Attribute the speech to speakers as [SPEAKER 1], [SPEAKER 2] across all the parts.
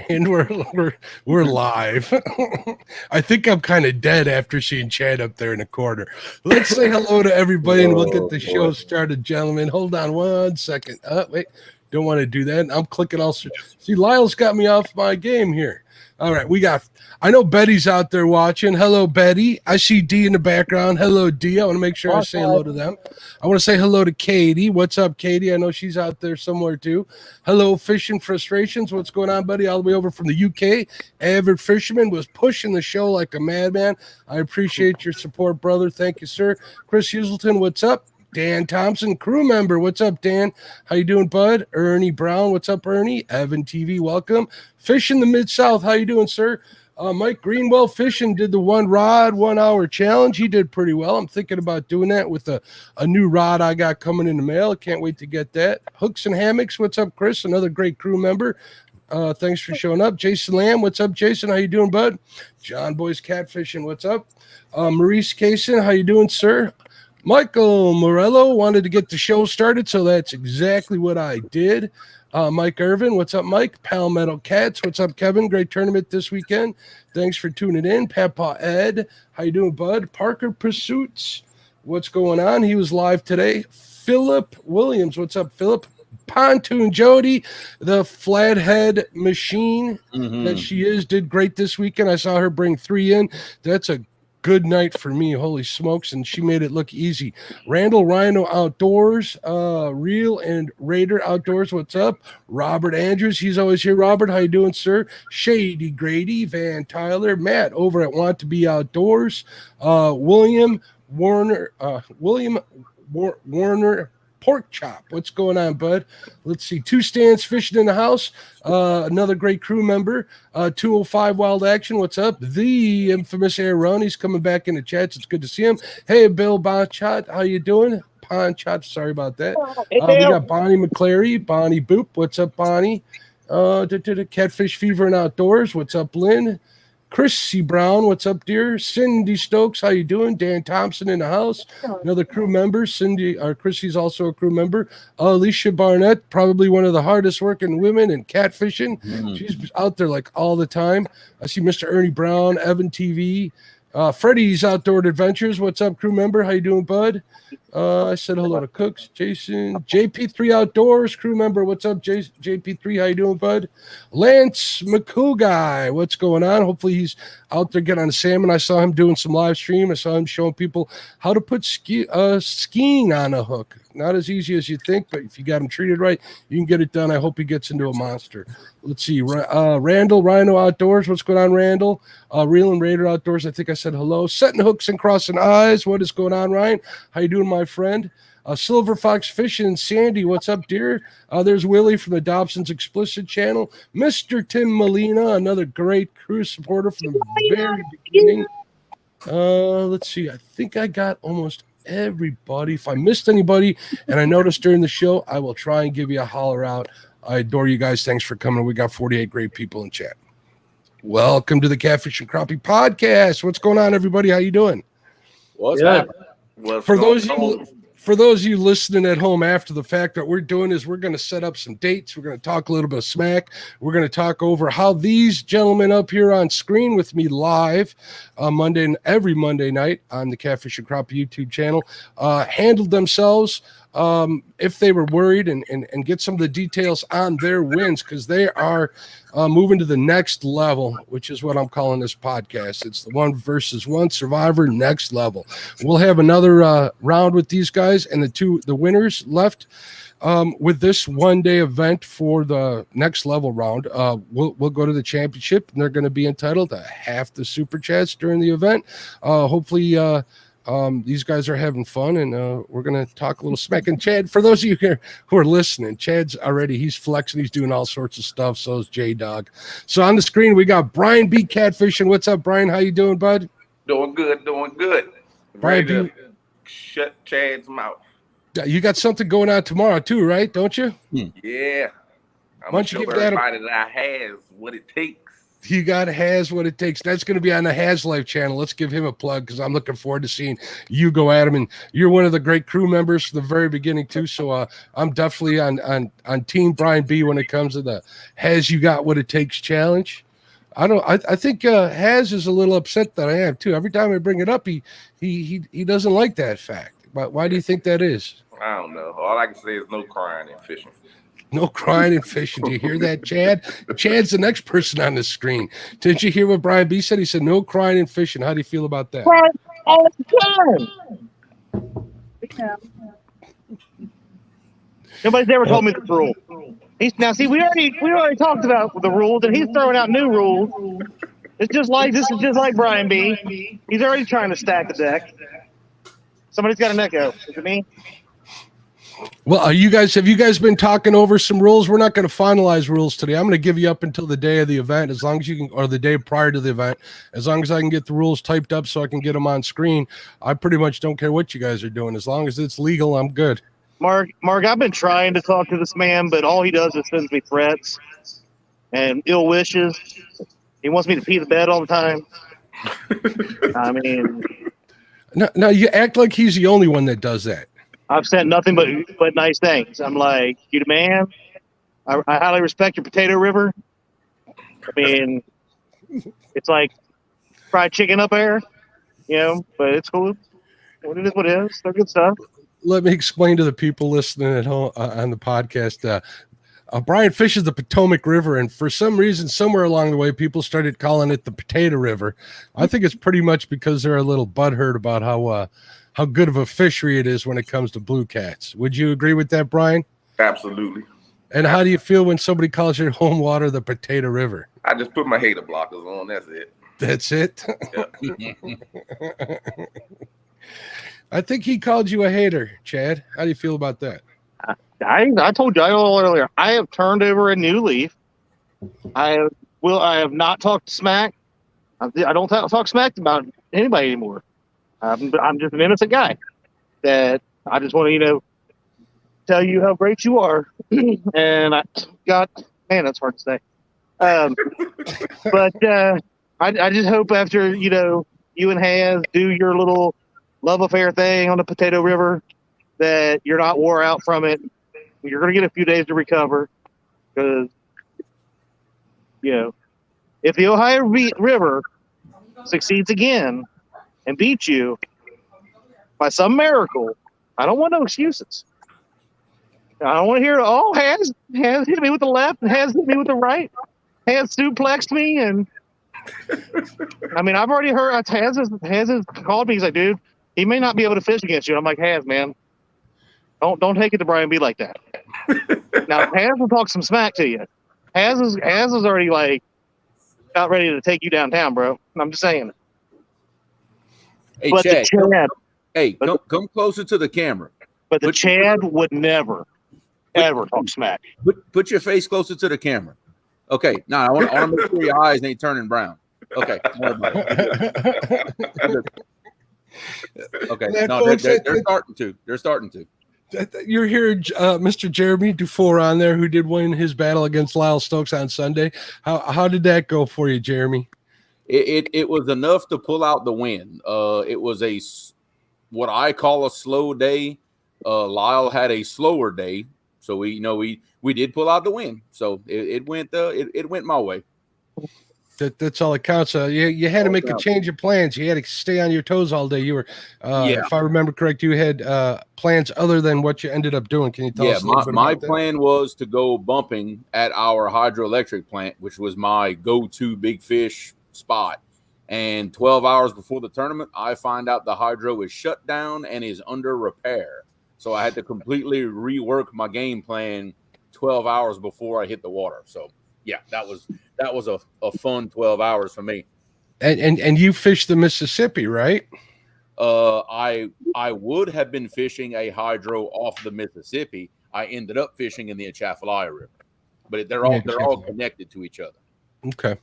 [SPEAKER 1] And we're live. I think I'm kind of dead after seeing Chad up there in the corner. Let's say hello to everybody and we'll get the show started, gentlemen. Hold on 1 second. Wait, don't want to do that. I'm clicking all. See, Lyle's got me off my game here. All right, I know Betty's out there watching. Hello, Betty. I see D in the background. Hello, D. I want to make sure I say hello to them. I want to say hello to Katie. What's up, Katie? I know she's out there somewhere too. Hello, Fishing Frustrations. What's going on, buddy? All the way over from the UK. Avid Fisherman was pushing the show like a madman. I appreciate your support, brother. Thank you, sir. Chris Uselton, what's up? Dan Thompson, crew member. What's up, Dan? How you doing, bud? Ernie Brown. What's up, Ernie? Evan TV, welcome. Fish in the Mid-South. How you doing, sir? Mike Greenwell Fishing did the 1 rod, 1 hour challenge. He did pretty well. I'm thinking about doing that with a new rod I got coming in the mail. Can't wait to get that. Hooks and Hammocks. What's up, Chris? Another great crew member. Thanks for showing up. Jason Lamb. What's up, Jason? How you doing, bud? John Boy's Catfishing. What's up? Maurice Kaysen. How you doing, sir? Michael Morello wanted to get the show started, so that's exactly what I did. Mike Irvin, what's up, Mike? Palmetto Cats, what's up, Kevin? Great tournament this weekend. Thanks for tuning in. Papa Ed, how you doing, bud? Parker Pursuits, what's going on? He was live today. Philip Williams, what's up, Philip? Pontoon Jody, the flathead machine that she is, did great this weekend. I saw her bring 3 in. That's a good night for me, holy smokes, and she made it look easy. Randall Rhino Outdoors, Real and Raider Outdoors, what's up? Robert Andrews, he's always here. Robert, how you doing, sir? Shady Grady, Van Tyler, Matt over at Want to Be Outdoors, William Warner Pork Chop, what's going on, bud? Let's see. 2 Stands Fishing in the House, another great crew member. 205 Wild Action, what's up? The infamous Aaron, he's coming back in the chats. It's good to see him. Hey, Bill Bonchot, how you doing? Ponchot, sorry about that. We got Bonnie McClary, Bonnie Boop, what's up, Bonnie? Catfish Fever and Outdoors, what's up, Lynn? Chrissy Brown, what's up, dear? Cindy Stokes, how you doing? Dan Thompson in the house, another crew member. Chrissy's also a crew member. Alicia Barnett, probably one of the hardest working women in catfishing. She's out there like all the time. I see Mr. Ernie Brown, Evan TV, Freddie's Outdoor Adventures. What's up, crew member? How you doing, bud? I said hello to Cooks, Jason, JP3 Outdoors, crew member. What's up, JP3? How you doing, bud? Lance McCouguy, what's going on? Hopefully he's out there getting on salmon. I saw him doing some live stream. I saw him showing people how to put skiing on a hook. Not as easy as you think, but if you got him treated right, you can get it done. I hope he gets into a monster. Let's see. Randall Rhino Outdoors. What's going on, Randall? Real and Raider Outdoors. I think I said hello. Setting hooks and crossing eyes. What is going on, Ryan? How you doing, my friend? Silver Fox Fishing. Sandy, what's up, dear? There's Willie from the Dobson's Explicit channel. Mr. Tim Molina, another great crew supporter from the very beginning. Let's see. I think I got almost everybody. If I missed anybody and I noticed during the show, I will try and give you a holler out. I adore you guys. Thanks for coming. We got 48 great people in chat. Welcome to the Catfish and Crappie podcast. What's going on, everybody? How you doing?
[SPEAKER 2] What's up?
[SPEAKER 1] For those of you listening at home after the fact, what we're doing is we're going to set up some dates. We're going to talk a little bit of smack. We're going to talk over how these gentlemen up here on screen with me live every Monday night on the Catfish and Crappie YouTube channel handled themselves. If they were worried and get some of the details on their wins, because they are moving to the next level, which is what I'm calling this podcast. It's the 1 versus 1 Survivor next level. We'll have another round with these guys and the winners left with this 1-day event for the next level round. We'll go to the championship, and they're going to be entitled to half the super chats during the event. Hopefully, these guys are having fun, and we're going to talk a little smack. And Chad, for those of you here who are listening, he's flexing. He's doing all sorts of stuff. So is J-Dog. So on the screen, we got Brian B. Catfishing. What's up, Brian? How you doing, bud?
[SPEAKER 2] Doing good.
[SPEAKER 1] Brian B.
[SPEAKER 2] Shut Chad's mouth.
[SPEAKER 1] You got something going on tomorrow too, right? Don't you?
[SPEAKER 2] Yeah.
[SPEAKER 1] Why don't you give
[SPEAKER 2] everybody that I have what it takes.
[SPEAKER 1] You got Has What It Takes. That's going to be on the Has Life channel. Let's give him a plug because I'm looking forward to seeing you go at him. And you're one of the great crew members from the very beginning too. So I'm definitely on Team Brian B when it comes to the Has You Got What It Takes challenge. I think Has is a little upset that I am too. Every time I bring it up, he doesn't like that fact. But why do you think that is?
[SPEAKER 2] I don't know. All I can say is no crying and fishing.
[SPEAKER 1] No crying and fishing. Do you hear that, Chad? Chad's the next person on the screen. Did you hear what Brian B said? He said no crying and fishing. How do you feel about that?
[SPEAKER 3] All the time. Nobody's ever told me the rule. We already talked about the rules, and he's throwing out new rules. This is just like Brian B. He's already trying to stack the deck. Somebody's got an echo. Is it me?
[SPEAKER 1] Well, have you guys been talking over some rules? We're not going to finalize rules today. I'm going to give you up until the day of the event, as long as you can, or the day prior to the event, as long as I can get the rules typed up so I can get them on screen. I pretty much don't care what you guys are doing. As long as it's legal, I'm good.
[SPEAKER 3] Mark, I've been trying to talk to this man, but all he does is sends me threats and ill wishes. He wants me to pee the bed all the time. I mean,
[SPEAKER 1] no, you act like he's the only one that does that.
[SPEAKER 3] I've said nothing but nice things. I'm like, you the man. I highly respect your potato river. I mean, it's like fried chicken up there, but it's cool. What it is, what it is. They're good stuff.
[SPEAKER 1] Let me explain to the people listening at home on the podcast. Brian fishes the Potomac River, and for some reason, somewhere along the way, people started calling it the Potato River. I think it's pretty much because they're a little butthurt about how good of a fishery it is when it comes to blue cats. Would you agree with that, Brian?
[SPEAKER 2] Absolutely.
[SPEAKER 1] And how do you feel when somebody calls your home water the Potato River?
[SPEAKER 2] I just put my hater blockers on. That's it.
[SPEAKER 1] That's it?
[SPEAKER 2] Yeah.
[SPEAKER 1] I think he called you a hater, Chad. How do you feel about that?
[SPEAKER 3] I told you earlier, I have turned over a new leaf. I have not talked smack. I don't talk smack about anybody anymore. I'm just an innocent guy that I just want to, tell you how great you are. And that's hard to say. But I just hope after, you and Has do your little love affair thing on the Potato River that you're not wore out from it. You're going to get a few days to recover because, if the Ohio River succeeds again and beats you by some miracle, I don't want no excuses. I don't want to hear, Has hit me with the left and Has hit me with the right. Has suplexed me. And I mean, I've already heard Has has called me. He's like, dude, he may not be able to fish against you. And I'm like, Has, man, don't take it to Brian B like that. Now, Has will talk some smack to you. Has is already like not ready to take you downtown, bro. I'm just saying.
[SPEAKER 4] Hey,
[SPEAKER 3] but
[SPEAKER 4] Chad,
[SPEAKER 3] Chad
[SPEAKER 4] come closer to the camera.
[SPEAKER 3] But the Chad would never, ever talk smack.
[SPEAKER 4] Put your face closer to the camera. Okay, now I want to make sure your eyes ain't turning brown. Okay. Okay.
[SPEAKER 1] Man,
[SPEAKER 4] No,
[SPEAKER 1] folks,
[SPEAKER 4] they're starting to. They're starting to.
[SPEAKER 1] You're here, Mr. Jeremy Dufour on there, who did win his battle against Lyle Stokes on Sunday. How did that go for you, Jeremy?
[SPEAKER 4] It was enough to pull out the win. It was what I call a slow day. Lyle had a slower day, so we did pull out the win. So it went my way.
[SPEAKER 1] That's all that counts. You had to make a change of plans. You had to stay on your toes all day. You were, if I remember correct, you had plans other than what you ended up doing. Can you tell us a little bit
[SPEAKER 4] my
[SPEAKER 1] about that?
[SPEAKER 4] plan was to go bumping at our hydroelectric plant, which was my go-to big fish spot. And 12 hours before the tournament, I find out the hydro is shut down and is under repair. So I had to completely rework my game plan 12 hours before I hit the water. So yeah, that was a fun 12 hours for me.
[SPEAKER 1] And you fished the Mississippi, right?
[SPEAKER 4] I would have been fishing a hydro off the Mississippi. I ended up fishing in the Atchafalaya River, but they're all connected to each other.
[SPEAKER 1] Okay.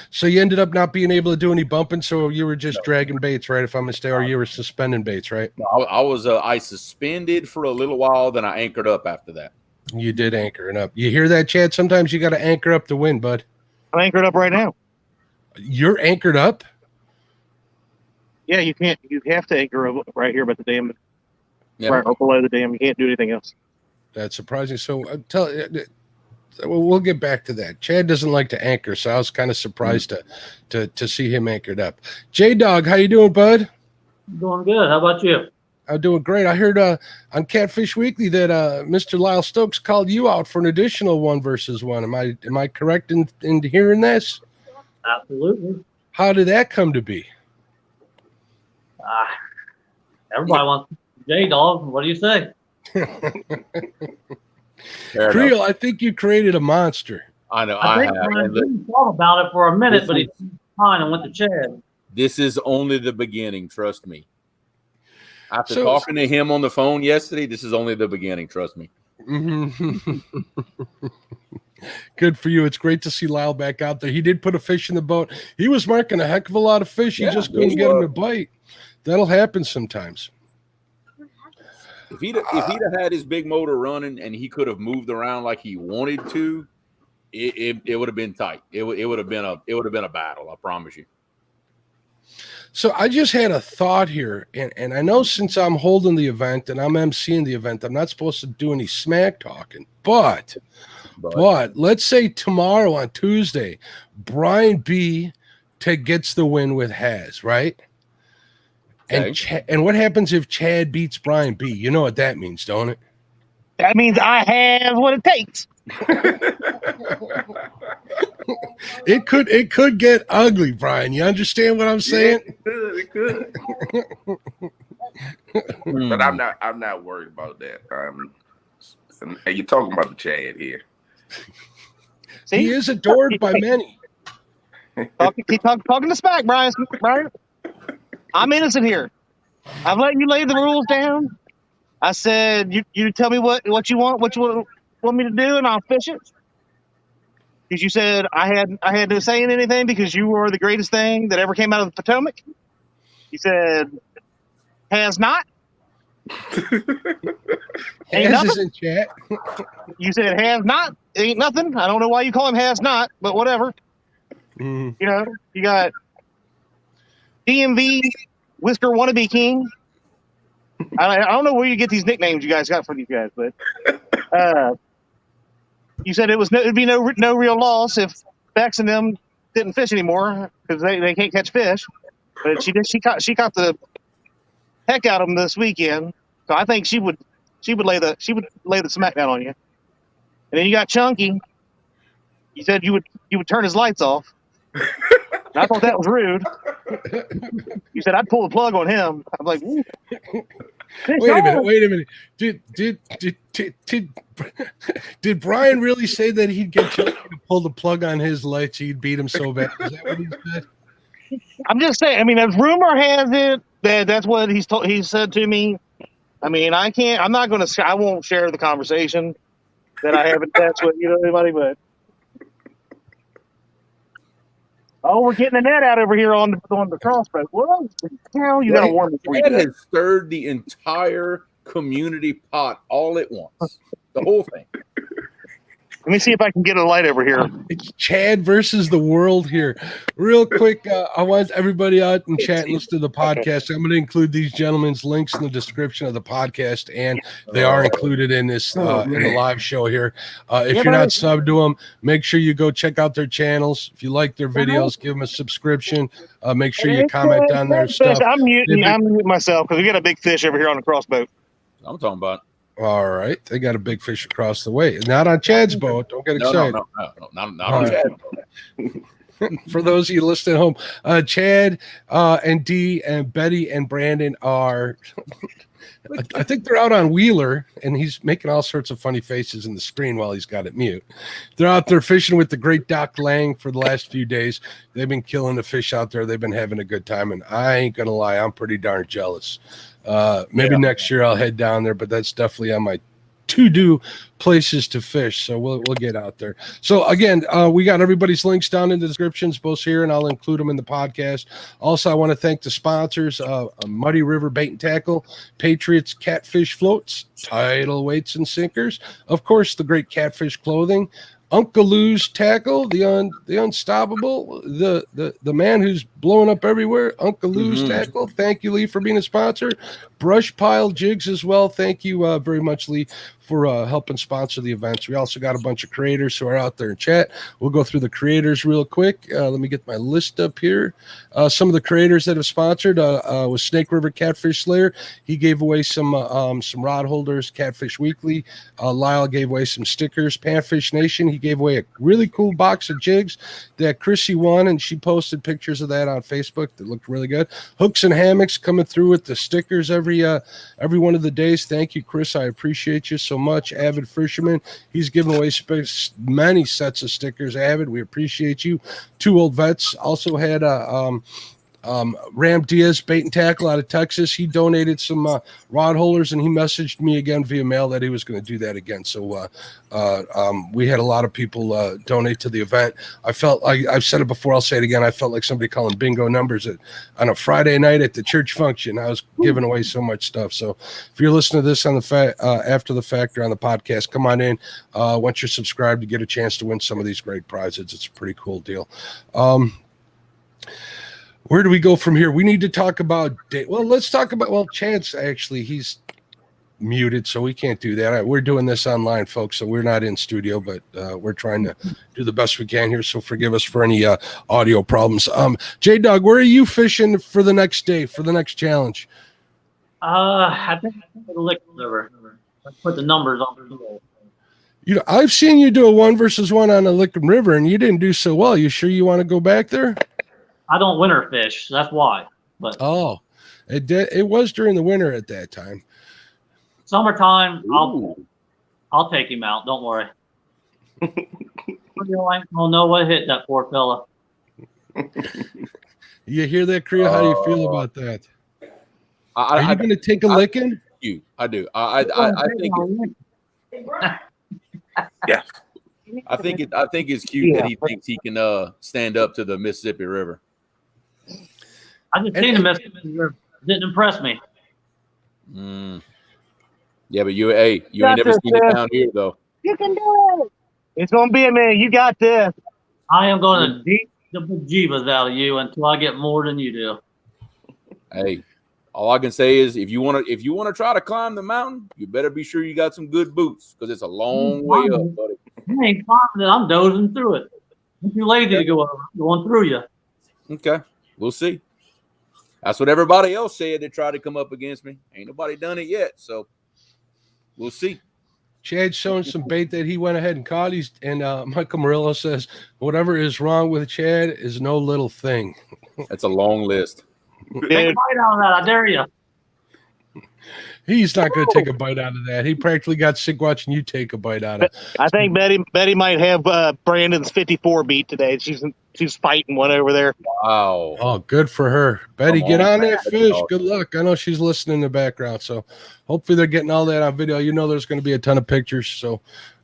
[SPEAKER 1] So you ended up not being able to do any bumping, so you were just dragging baits, right? If I'm mistaken, or you were suspending baits, right?
[SPEAKER 4] I suspended for a little while, then I anchored up after that.
[SPEAKER 1] You did anchor it up. You hear that, Chad? Sometimes you got to anchor up the wind, bud.
[SPEAKER 3] I'm anchored up right now.
[SPEAKER 1] You're anchored up?
[SPEAKER 3] Yeah, you can't. You have to anchor up right here by the dam,
[SPEAKER 4] Yeah.
[SPEAKER 3] right or below the dam. You can't do anything else.
[SPEAKER 1] That's surprising. So we'll get back to that. Chad doesn't like to anchor, so I was kind of surprised to see him anchored up. J-Dog, how you doing, bud?
[SPEAKER 5] Doing good. How about you?
[SPEAKER 1] I'm doing great. I heard on Catfish Weekly that Mr. Lyle Stokes called you out for an additional 1-versus-1. Am I correct in hearing this?
[SPEAKER 5] Absolutely.
[SPEAKER 1] How did that come to be?
[SPEAKER 5] Everybody wants J-Dog. What do you say?
[SPEAKER 1] Creel, I think you created a monster.
[SPEAKER 4] I know.
[SPEAKER 5] I
[SPEAKER 4] I
[SPEAKER 5] think
[SPEAKER 4] have. And
[SPEAKER 5] Brian thought about it for a minute,
[SPEAKER 4] This
[SPEAKER 5] but he
[SPEAKER 4] is-
[SPEAKER 5] fine and went to Chad.
[SPEAKER 4] This is only the beginning. Trust me. After
[SPEAKER 1] So-
[SPEAKER 4] talking to him on the phone yesterday, this is only the beginning. Trust me.
[SPEAKER 1] Mhm. Good for you. It's great to see Lyle back out there. He did put a fish in the boat. He was marking a heck of a lot of fish. He
[SPEAKER 4] Yeah,
[SPEAKER 1] just couldn't
[SPEAKER 4] he
[SPEAKER 1] get him
[SPEAKER 4] was.
[SPEAKER 1] to bite. That'll happen sometimes.
[SPEAKER 4] If he'd have had his big motor running and he could have moved around like he wanted to, it would have been tight. It would have been a battle. I promise you.
[SPEAKER 1] So I just had a thought here, and I know since I'm holding the event and I'm emceeing the event, I'm not supposed to do any smack talking. But let's say tomorrow on Tuesday, Brian B. gets the win with Haz, right?
[SPEAKER 4] Okay.
[SPEAKER 1] And what happens if Chad beats Brian B? You know what that means, don't it?
[SPEAKER 3] That means I have what it takes.
[SPEAKER 1] It could get ugly, Brian. You understand what I'm saying?
[SPEAKER 2] It could. But I'm not worried about that. And you're talking about the Chad here.
[SPEAKER 3] See,
[SPEAKER 1] He is adored by many.
[SPEAKER 3] keep talking to smack, Brian. Brian, I'm innocent here. I've let you lay the rules down. I said you tell me what you want me to do, and I'll fish it. Because you said I had to say anything because you were the greatest thing that ever came out of the Potomac. You said has not. Ain't
[SPEAKER 1] Haz is
[SPEAKER 3] nothing.
[SPEAKER 1] in chat.
[SPEAKER 3] You said has not. Ain't nothing. I don't know why you call him has not, but whatever.
[SPEAKER 1] Mhm.
[SPEAKER 3] You know, you got DMV Whisker Wannabe King. I don't know where you get these nicknames you guys got for these guys, but you said it'd be no real loss if Bex and them didn't fish anymore because they can't catch fish. But she caught the heck out of them this weekend. So I think she would lay the smackdown on you. And then you got Chunky. You said you would turn his lights off. And I thought that was rude. You said I'd pull the plug on him. I'm like, ooh.
[SPEAKER 1] Wait a minute. Did Brian really say that he'd get Chunky to pull the plug on his lights? He'd beat him so bad. Is that what he said?
[SPEAKER 3] I'm just saying. I mean, as rumor has it that that's what he said to me. I mean, I'm not going to. I won't share the conversation that I haven't touched with anybody. But we're getting the net out over here on the crossbow. Well, hell, you got to warn me before you
[SPEAKER 4] Chad
[SPEAKER 3] do that.
[SPEAKER 4] has stirred the entire community pot all at once. The whole thing.
[SPEAKER 3] Let me see if I can get a light over here.
[SPEAKER 1] It's Chad versus the world here. Real quick, I want everybody out in chat and listen to the podcast. I'm going to include these gentlemen's links in the description of the podcast, and they are included in this in the live show here. If you're not subbed to them, make sure you go check out their channels. If you like their videos, give them a subscription. Make sure you comment on their stuff.
[SPEAKER 3] I'm muting myself because we got a big fish over here on the crossbow.
[SPEAKER 4] I'm talking about.
[SPEAKER 1] All right, they got a big fish across the way. Not on Chad's boat. Don't get excited.
[SPEAKER 4] No, not on Chad.
[SPEAKER 1] For those of you listening at home, Chad and Dee and Betty and Brandon are, I think they're out on Wheeler, and he's making all sorts of funny faces in the screen while he's got it mute. They're out there fishing with the great Doc Lang for the last few days. They've been killing the fish out there. They've been having a good time, and I ain't going to lie, I'm pretty darn jealous. Maybe next year I'll head down there, but that's definitely on my to-do places to fish. So we'll get out there. So again, we got everybody's links down in the descriptions, both here, and I'll include them in the podcast. Also, I want to thank the sponsors: Muddy River Bait and Tackle, Patriots Catfish Floats, Tidal Weights and Sinkers, of course, the great Catfish Clothing, Uncle Lou's Tackle, the unstoppable, the man who's blowing up everywhere, Uncle Lou's Tackle. Thank you, Lee, for being a sponsor. Brush Pile Jigs as well. Thank you very much, Lee, for helping sponsor the events. We also got a bunch of creators who are out there in chat. We'll go through the creators real quick. Let me get my list up here. Some of the creators that have sponsored was Snake River Catfish Slayer. He gave away some rod holders. Catfish Weekly. Lyle gave away some stickers. Panfish Nation, he gave away a really cool box of jigs that Chrissy won, and she posted pictures of that on Facebook that looked really good. Hooks and Hammocks coming through with the stickers every one of the days. Thank you, Chris. I appreciate you so much. Avid Fisherman, he's giving away many sets of stickers. Avid, we appreciate you. Two Old Vets also had Ram Diaz Bait and Tackle out of Texas. He donated some rod holders, and he messaged me again via mail that he was going to do that again. So we had a lot of people donate to the event. I felt like, I've said it before, I'll say it again, I felt like somebody calling bingo numbers on a Friday night at the church function. I was giving away so much stuff. So if you're listening to this on the after the fact or on the podcast, come on in. Once you're subscribed, you get a chance to win some of these great prizes. It's a pretty cool deal. Where do we go from here? We need to talk about let's talk about Chance. Actually, he's muted, so we can't do that. We're doing this online, folks, so we're not in studio, but we're trying to do the best we can here, so forgive us for any audio problems. J-Dog, where are you fishing for the next day, for the next challenge?
[SPEAKER 5] I think the Liquid River. Let's put the numbers on the table.
[SPEAKER 1] You know, I've seen you do a 1-versus-1 on the Liquid River, and you didn't do so well. You sure you want to go back there?
[SPEAKER 5] I don't winter fish, so that's why. But
[SPEAKER 1] it was during the winter at that time.
[SPEAKER 5] Summertime, I'll take him out. Don't worry. I don't know what hit that poor fella.
[SPEAKER 1] You hear that, Kriya? How do you feel about that? Are you going to take a licking?
[SPEAKER 4] I do. I think.
[SPEAKER 2] Yeah.
[SPEAKER 4] I think it's cute that he thinks he can stand up to the Mississippi River.
[SPEAKER 5] I just seen the Mississippi River. Didn't impress me.
[SPEAKER 4] Yeah, but you ain't never seen it down here though.
[SPEAKER 3] You can do it. It's gonna be a minute. You got this.
[SPEAKER 5] I am going to deep the bejeebas out of you until I get more than you do.
[SPEAKER 4] Hey, all I can say is if you want to try to climb the mountain, you better be sure you got some good boots because it's a long way up, buddy.
[SPEAKER 5] You ain't climbing it. I'm dozing through it. I'm too lazy to go over. I'm going through you.
[SPEAKER 4] Okay, we'll see. That's what everybody else said that tried to come up against me. Ain't nobody done it yet, so we'll see.
[SPEAKER 1] Chad's showing some bait that he went ahead and caught. Michael Murillo says, whatever is wrong with Chad is no little thing.
[SPEAKER 4] That's a long list.
[SPEAKER 5] Take a bite out of that. I dare you.
[SPEAKER 1] He's not going to take a bite out of that. He practically got sick watching you take a bite out of it.
[SPEAKER 3] I think Betty might have Brandon's 54 beat today. She's fighting one over there.
[SPEAKER 4] Wow.
[SPEAKER 1] Oh, good for her. Betty, get on that fish. Good luck. I know she's listening in the background, so hopefully they're getting all that on video. You know there's going to be a ton of pictures, so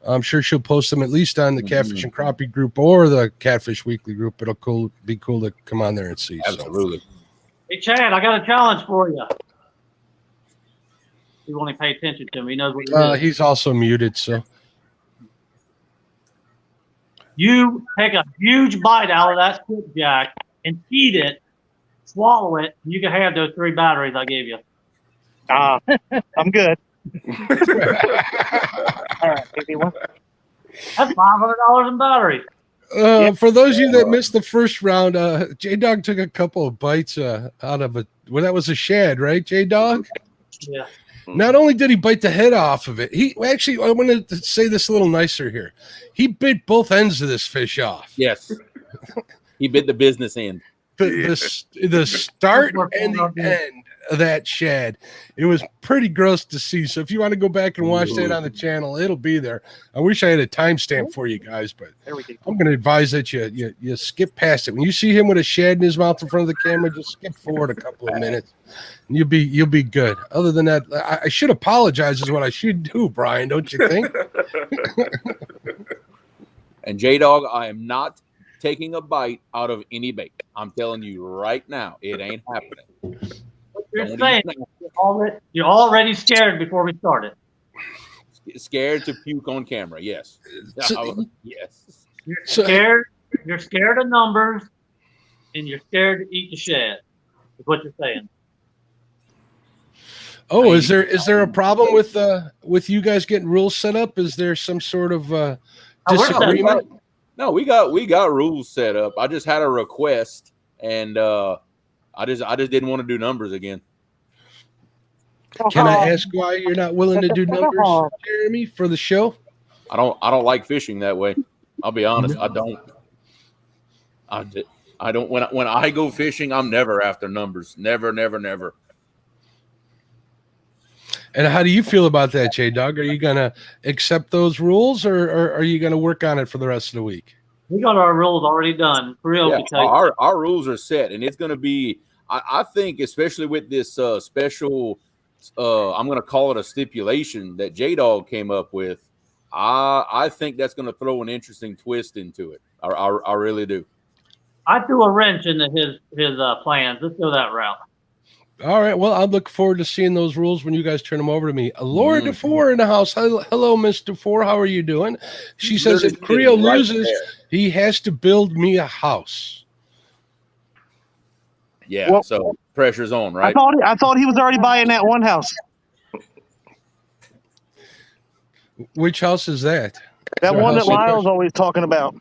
[SPEAKER 1] I'm sure she'll post them at least on the Catfish and Crappie group or the Catfish Weekly group. It'll be cool to come on there and see.
[SPEAKER 4] Absolutely.
[SPEAKER 1] So.
[SPEAKER 5] Hey, Chad, I got a challenge for you. You want to pay attention to him. He knows what it is.
[SPEAKER 1] He's also muted, so.
[SPEAKER 5] You take a huge bite out of that skipjack and eat it, swallow it, and you can have those 3 batteries I gave you.
[SPEAKER 3] I'm good. All right, maybe one.
[SPEAKER 5] That's $500 in batteries.
[SPEAKER 1] For those of you that missed the first round, J-Dog took a couple of bites out of it. Well, that was a shad, right, J-Dog?
[SPEAKER 5] Yeah.
[SPEAKER 1] Not only did he bite the head off of it, I wanted to say this a little nicer here. He bit both ends of this fish off.
[SPEAKER 4] Yes. He bit the business end.
[SPEAKER 1] The start and the end. of that shad. It was pretty gross to see. So if you want to go back and watch that on the channel, it'll be there. I wish I had a timestamp for you guys, but
[SPEAKER 3] There we go.
[SPEAKER 1] I'm going to advise that you skip past it. When you see him with a shad in his mouth in front of the camera, just skip forward a couple of minutes, and you'll be good. Other than that, I should apologize is what I should do, Brian. Don't you think?
[SPEAKER 4] And J-Dog, I am not taking a bite out of any bait. I'm telling you right now, it ain't happening.
[SPEAKER 5] You're saying you're already scared before we started.
[SPEAKER 4] Scared to puke on camera. Yes. Yes.
[SPEAKER 5] You're scared. You're scared of numbers, and you're scared to eat the shad. Is what you're saying.
[SPEAKER 1] Oh, is there a problem with you guys getting rules set up? Is there some sort of disagreement?
[SPEAKER 4] No, we got rules set up. I just had a request, and I just didn't want to do numbers again.
[SPEAKER 1] Can I ask why you're not willing to do numbers, Jeremy, for the show?
[SPEAKER 4] I don't like fishing that way. I'll be honest. I don't. I don't. When I go fishing, I'm never after numbers. Never.
[SPEAKER 1] And how do you feel about that, J-Dog? Are you going to accept those rules, or are you going to work on it for the rest of the week?
[SPEAKER 5] We got our rules already done. For real,
[SPEAKER 4] Yeah, our rules are set, and it's going to be, I think, especially with this special, I'm going to call it a stipulation that J-Dog came up with. I think that's going to throw an interesting twist into it. I really do.
[SPEAKER 5] I threw a wrench into his plans. Let's go that route.
[SPEAKER 1] All right. Well, I look forward to seeing those rules when you guys turn them over to me. Laura DeFore in the house. Hello, Miss DeFore. How are you doing? She says if Creel loses, he has to build me a house.
[SPEAKER 4] Yeah.
[SPEAKER 3] Well,
[SPEAKER 4] so pressure's on, right?
[SPEAKER 3] I thought he was already buying that one house.
[SPEAKER 1] Which house is that?
[SPEAKER 3] That
[SPEAKER 1] Is there a
[SPEAKER 3] one that
[SPEAKER 1] house in
[SPEAKER 3] Lyle's
[SPEAKER 1] question?
[SPEAKER 3] always talking about.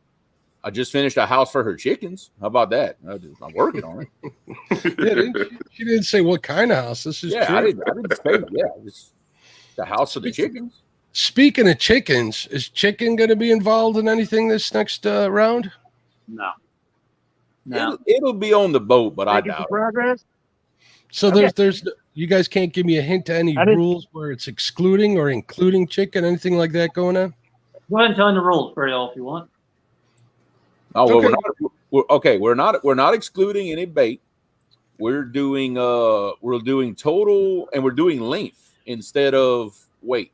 [SPEAKER 4] I just finished a house for her chickens. How about that? I'm working on it.
[SPEAKER 1] Yeah, she didn't say what kind of house. This is
[SPEAKER 4] Yeah,
[SPEAKER 1] true.
[SPEAKER 4] I didn't say. Yeah, it's the house for the chickens.
[SPEAKER 1] Speaking of chickens, is chicken going to be involved in anything this next round?
[SPEAKER 5] No. No.
[SPEAKER 4] It'll be on the boat, but I
[SPEAKER 3] Making
[SPEAKER 4] doubt it.
[SPEAKER 3] progress.
[SPEAKER 1] So
[SPEAKER 3] Okay.
[SPEAKER 1] there's you guys can't give me a hint to any rules where it's excluding or including chicken, anything like that going on?
[SPEAKER 5] Go ahead and tell him the rules, Creel, if you want.
[SPEAKER 4] Oh well,
[SPEAKER 1] Okay.
[SPEAKER 4] we're not excluding any bait. We're doing total, and we're doing length instead of weight.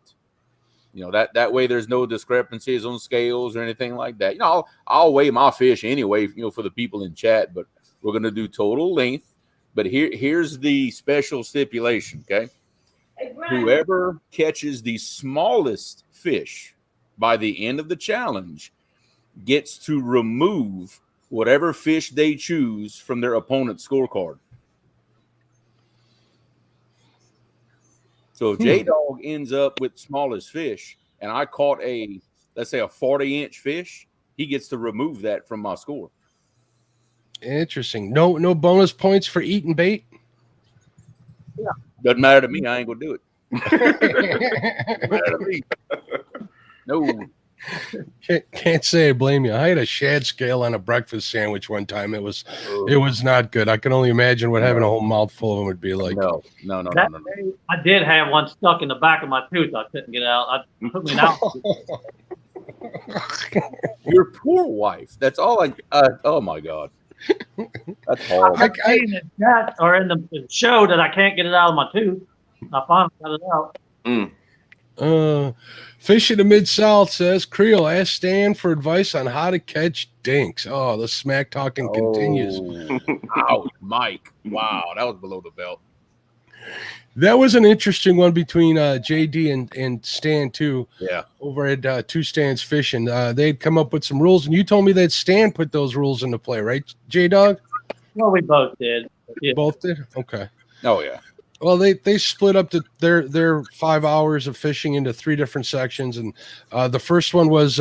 [SPEAKER 4] You know, that way there's no discrepancies on scales or anything like that. You know, I'll weigh my fish anyway, you know, for the people in chat, but we're gonna do total length. But here's the special stipulation, okay? Whoever catches the smallest fish by the end of the challenge gets to remove whatever fish they choose from their opponent's scorecard. So if J-Dog ends up with smallest fish and I caught let's say a 40-inch fish, he gets to remove that from my score.
[SPEAKER 1] Interesting. No bonus points for eating bait?
[SPEAKER 4] Doesn't matter to me. I ain't gonna do it. Doesn't matter to me. No.
[SPEAKER 1] Can't say I blame you. I had a shad scale on a breakfast sandwich one time. It was not good. I can only imagine what having a whole mouthful of them would be like.
[SPEAKER 4] No.
[SPEAKER 5] I did have one stuck in the back of my tooth. I couldn't get out. I put me out.
[SPEAKER 4] Your poor wife. That's all oh my God. That's horrible.
[SPEAKER 5] I'm saying in the chat or in the show that I can't get it out of my tooth. I finally got it out.
[SPEAKER 1] Fish in the Mid-South says, Creel, ask Stan for advice on how to catch dinks. Oh, the smack talking continues.
[SPEAKER 4] Ouch, Mike. Wow, that was below the belt.
[SPEAKER 1] That was an interesting one between JD and Stan, too.
[SPEAKER 4] Yeah.
[SPEAKER 1] Over at Two Stans Fishing. They'd come up with some rules, and you told me that Stan put those rules into play, right, J-Dog?
[SPEAKER 5] Well, we both did. Yeah.
[SPEAKER 1] Both did? Okay.
[SPEAKER 4] Oh, yeah.
[SPEAKER 1] Well, they split up their 5 hours of fishing into 3 different sections, and the first one was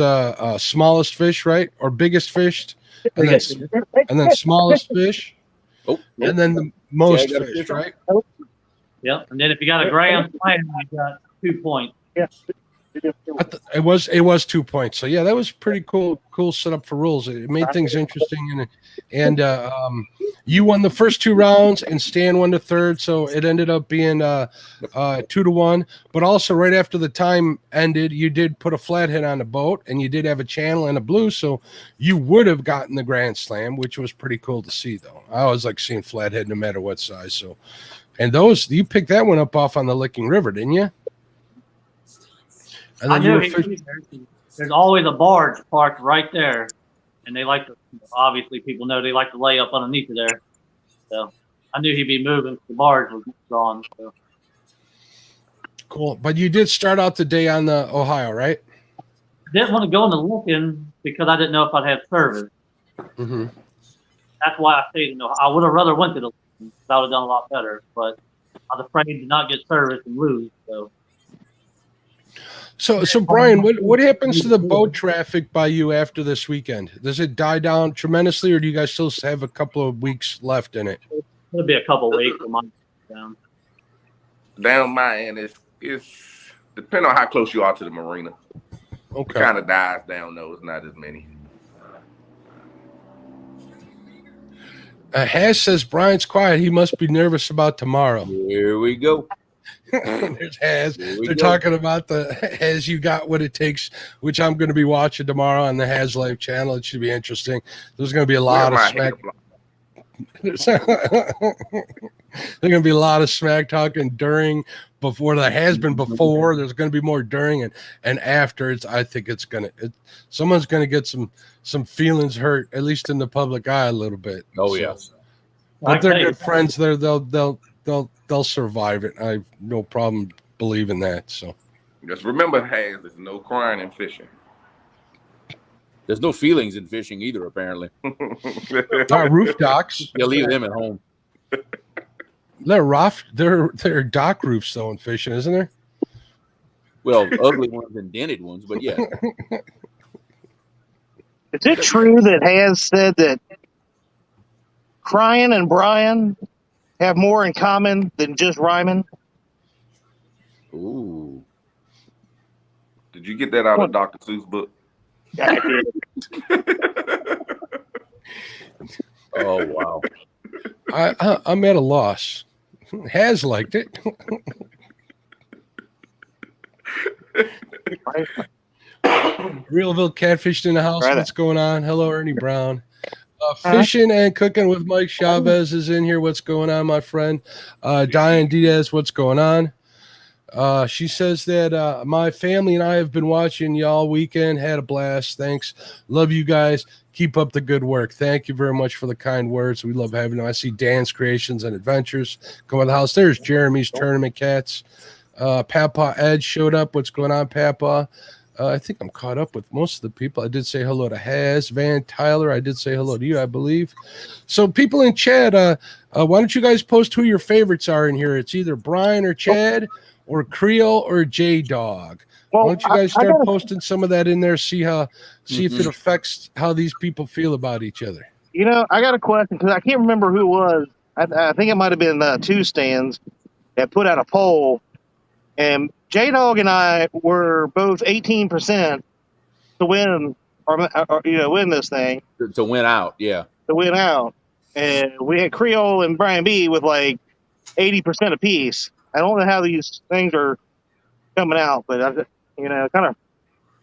[SPEAKER 1] smallest fish, right, or biggest fish, and then smallest fish, and then the most fish, right?
[SPEAKER 5] Yep. And then if you got a grand slam, you got 2 points.
[SPEAKER 3] Yes.
[SPEAKER 1] It was 2 points. So yeah, that was pretty cool setup for rules. It made things interesting, and you won the first 2 rounds, and Stan won the third. So it ended up being 2-1. But also right after the time ended, you did put a flathead on the boat, and you did have a channel and a blue, so you would have gotten the Grand Slam, which was pretty cool to see. Though I always like seeing flathead no matter what size. So, and those you picked that one up off on the Licking River, didn't you? And
[SPEAKER 5] I
[SPEAKER 1] then
[SPEAKER 5] knew there's always a barge parked right there, and they like to. Obviously, people know they like to lay up underneath it there. So I knew he'd be moving. The barge was gone. So.
[SPEAKER 1] Cool, but you did start out the day on the Ohio, right?
[SPEAKER 5] Didn't want to go into Lincoln because I didn't know if I'd have service.
[SPEAKER 1] Mm-hmm.
[SPEAKER 5] That's why I stayed. I would have rather went to the Lincoln. I would have done a lot better, but I was afraid to not get service and lose.
[SPEAKER 1] So Brian, what happens to the boat traffic by you after this weekend? Does it die down tremendously, or do you guys still have a couple of weeks left in it?
[SPEAKER 5] It'll be a couple of weeks for my down.
[SPEAKER 2] Down my end, it's depending on how close you are to the marina.
[SPEAKER 1] Okay.
[SPEAKER 2] It kind of dies down though. It's not as many.
[SPEAKER 1] Has says Brian's quiet. He must be nervous about tomorrow.
[SPEAKER 4] Here we go.
[SPEAKER 1] There's Has. They're talking about the Has You Got What It Takes, which I'm going to be watching tomorrow on the Has Life channel. It should be interesting. There's going to be a lot of smack. There's going to be a lot of smack talking before. There has been before. There's going to be more during and after. I think it's going to. Someone's going to get some feelings hurt, at least in the public eye, a little bit.
[SPEAKER 4] Oh
[SPEAKER 1] so,
[SPEAKER 4] yes.
[SPEAKER 1] But they're good friends. They'll survive it. I have no problem believing that. So
[SPEAKER 2] Just remember, Has, there's no crying and fishing.
[SPEAKER 4] There's no feelings in fishing either, apparently.
[SPEAKER 1] roof docks.
[SPEAKER 4] You leave them at home.
[SPEAKER 1] They're rough. They're dock roofs though in fishing, isn't there?
[SPEAKER 4] Well, ugly ones and dented ones, but yeah.
[SPEAKER 3] Is it true that Has said that Cryan and Brian have more in common than just rhyming?
[SPEAKER 4] Ooh.
[SPEAKER 2] Did you get that out of Dr. Seuss' book?
[SPEAKER 3] Yeah, I did.
[SPEAKER 4] Oh wow.
[SPEAKER 1] I'm at a loss. Has liked it. Realville Catfish in the house.
[SPEAKER 3] Right.
[SPEAKER 1] What's going on? Hello, Ernie Brown. Fishing and cooking with Mike Chavez is in here. What's going on, my friend? Diane Diaz, what's going on? She says that my family and I have been watching y'all weekend. Had a blast. Thanks. Love you guys. Keep up the good work. Thank you very much for the kind words. We love having them. I see Dan's Creations and Adventures come to the house. There's Jeremy's Tournament Cats. Papa Ed showed up. What's going on, Papa? I think I'm caught up with most of the people. I did say hello to Has, Van, Tyler. I did say hello to you, I believe. So people in chat, why don't you guys post who your favorites are in here? It's either Brian or Chad or Creole or J-Dog.
[SPEAKER 3] Well,
[SPEAKER 1] why don't you guys start posting some of that in there, see if it affects how these people feel about each other.
[SPEAKER 3] You know, I got a question because I can't remember who it was. I think it might have been Two Stands that put out a poll, and J-Dog and I were both 18% to win, or win this thing.
[SPEAKER 4] To win out, yeah.
[SPEAKER 3] To win out, and we had Creole and Brian B with like 80% apiece. I don't know how these things are coming out, but it kind of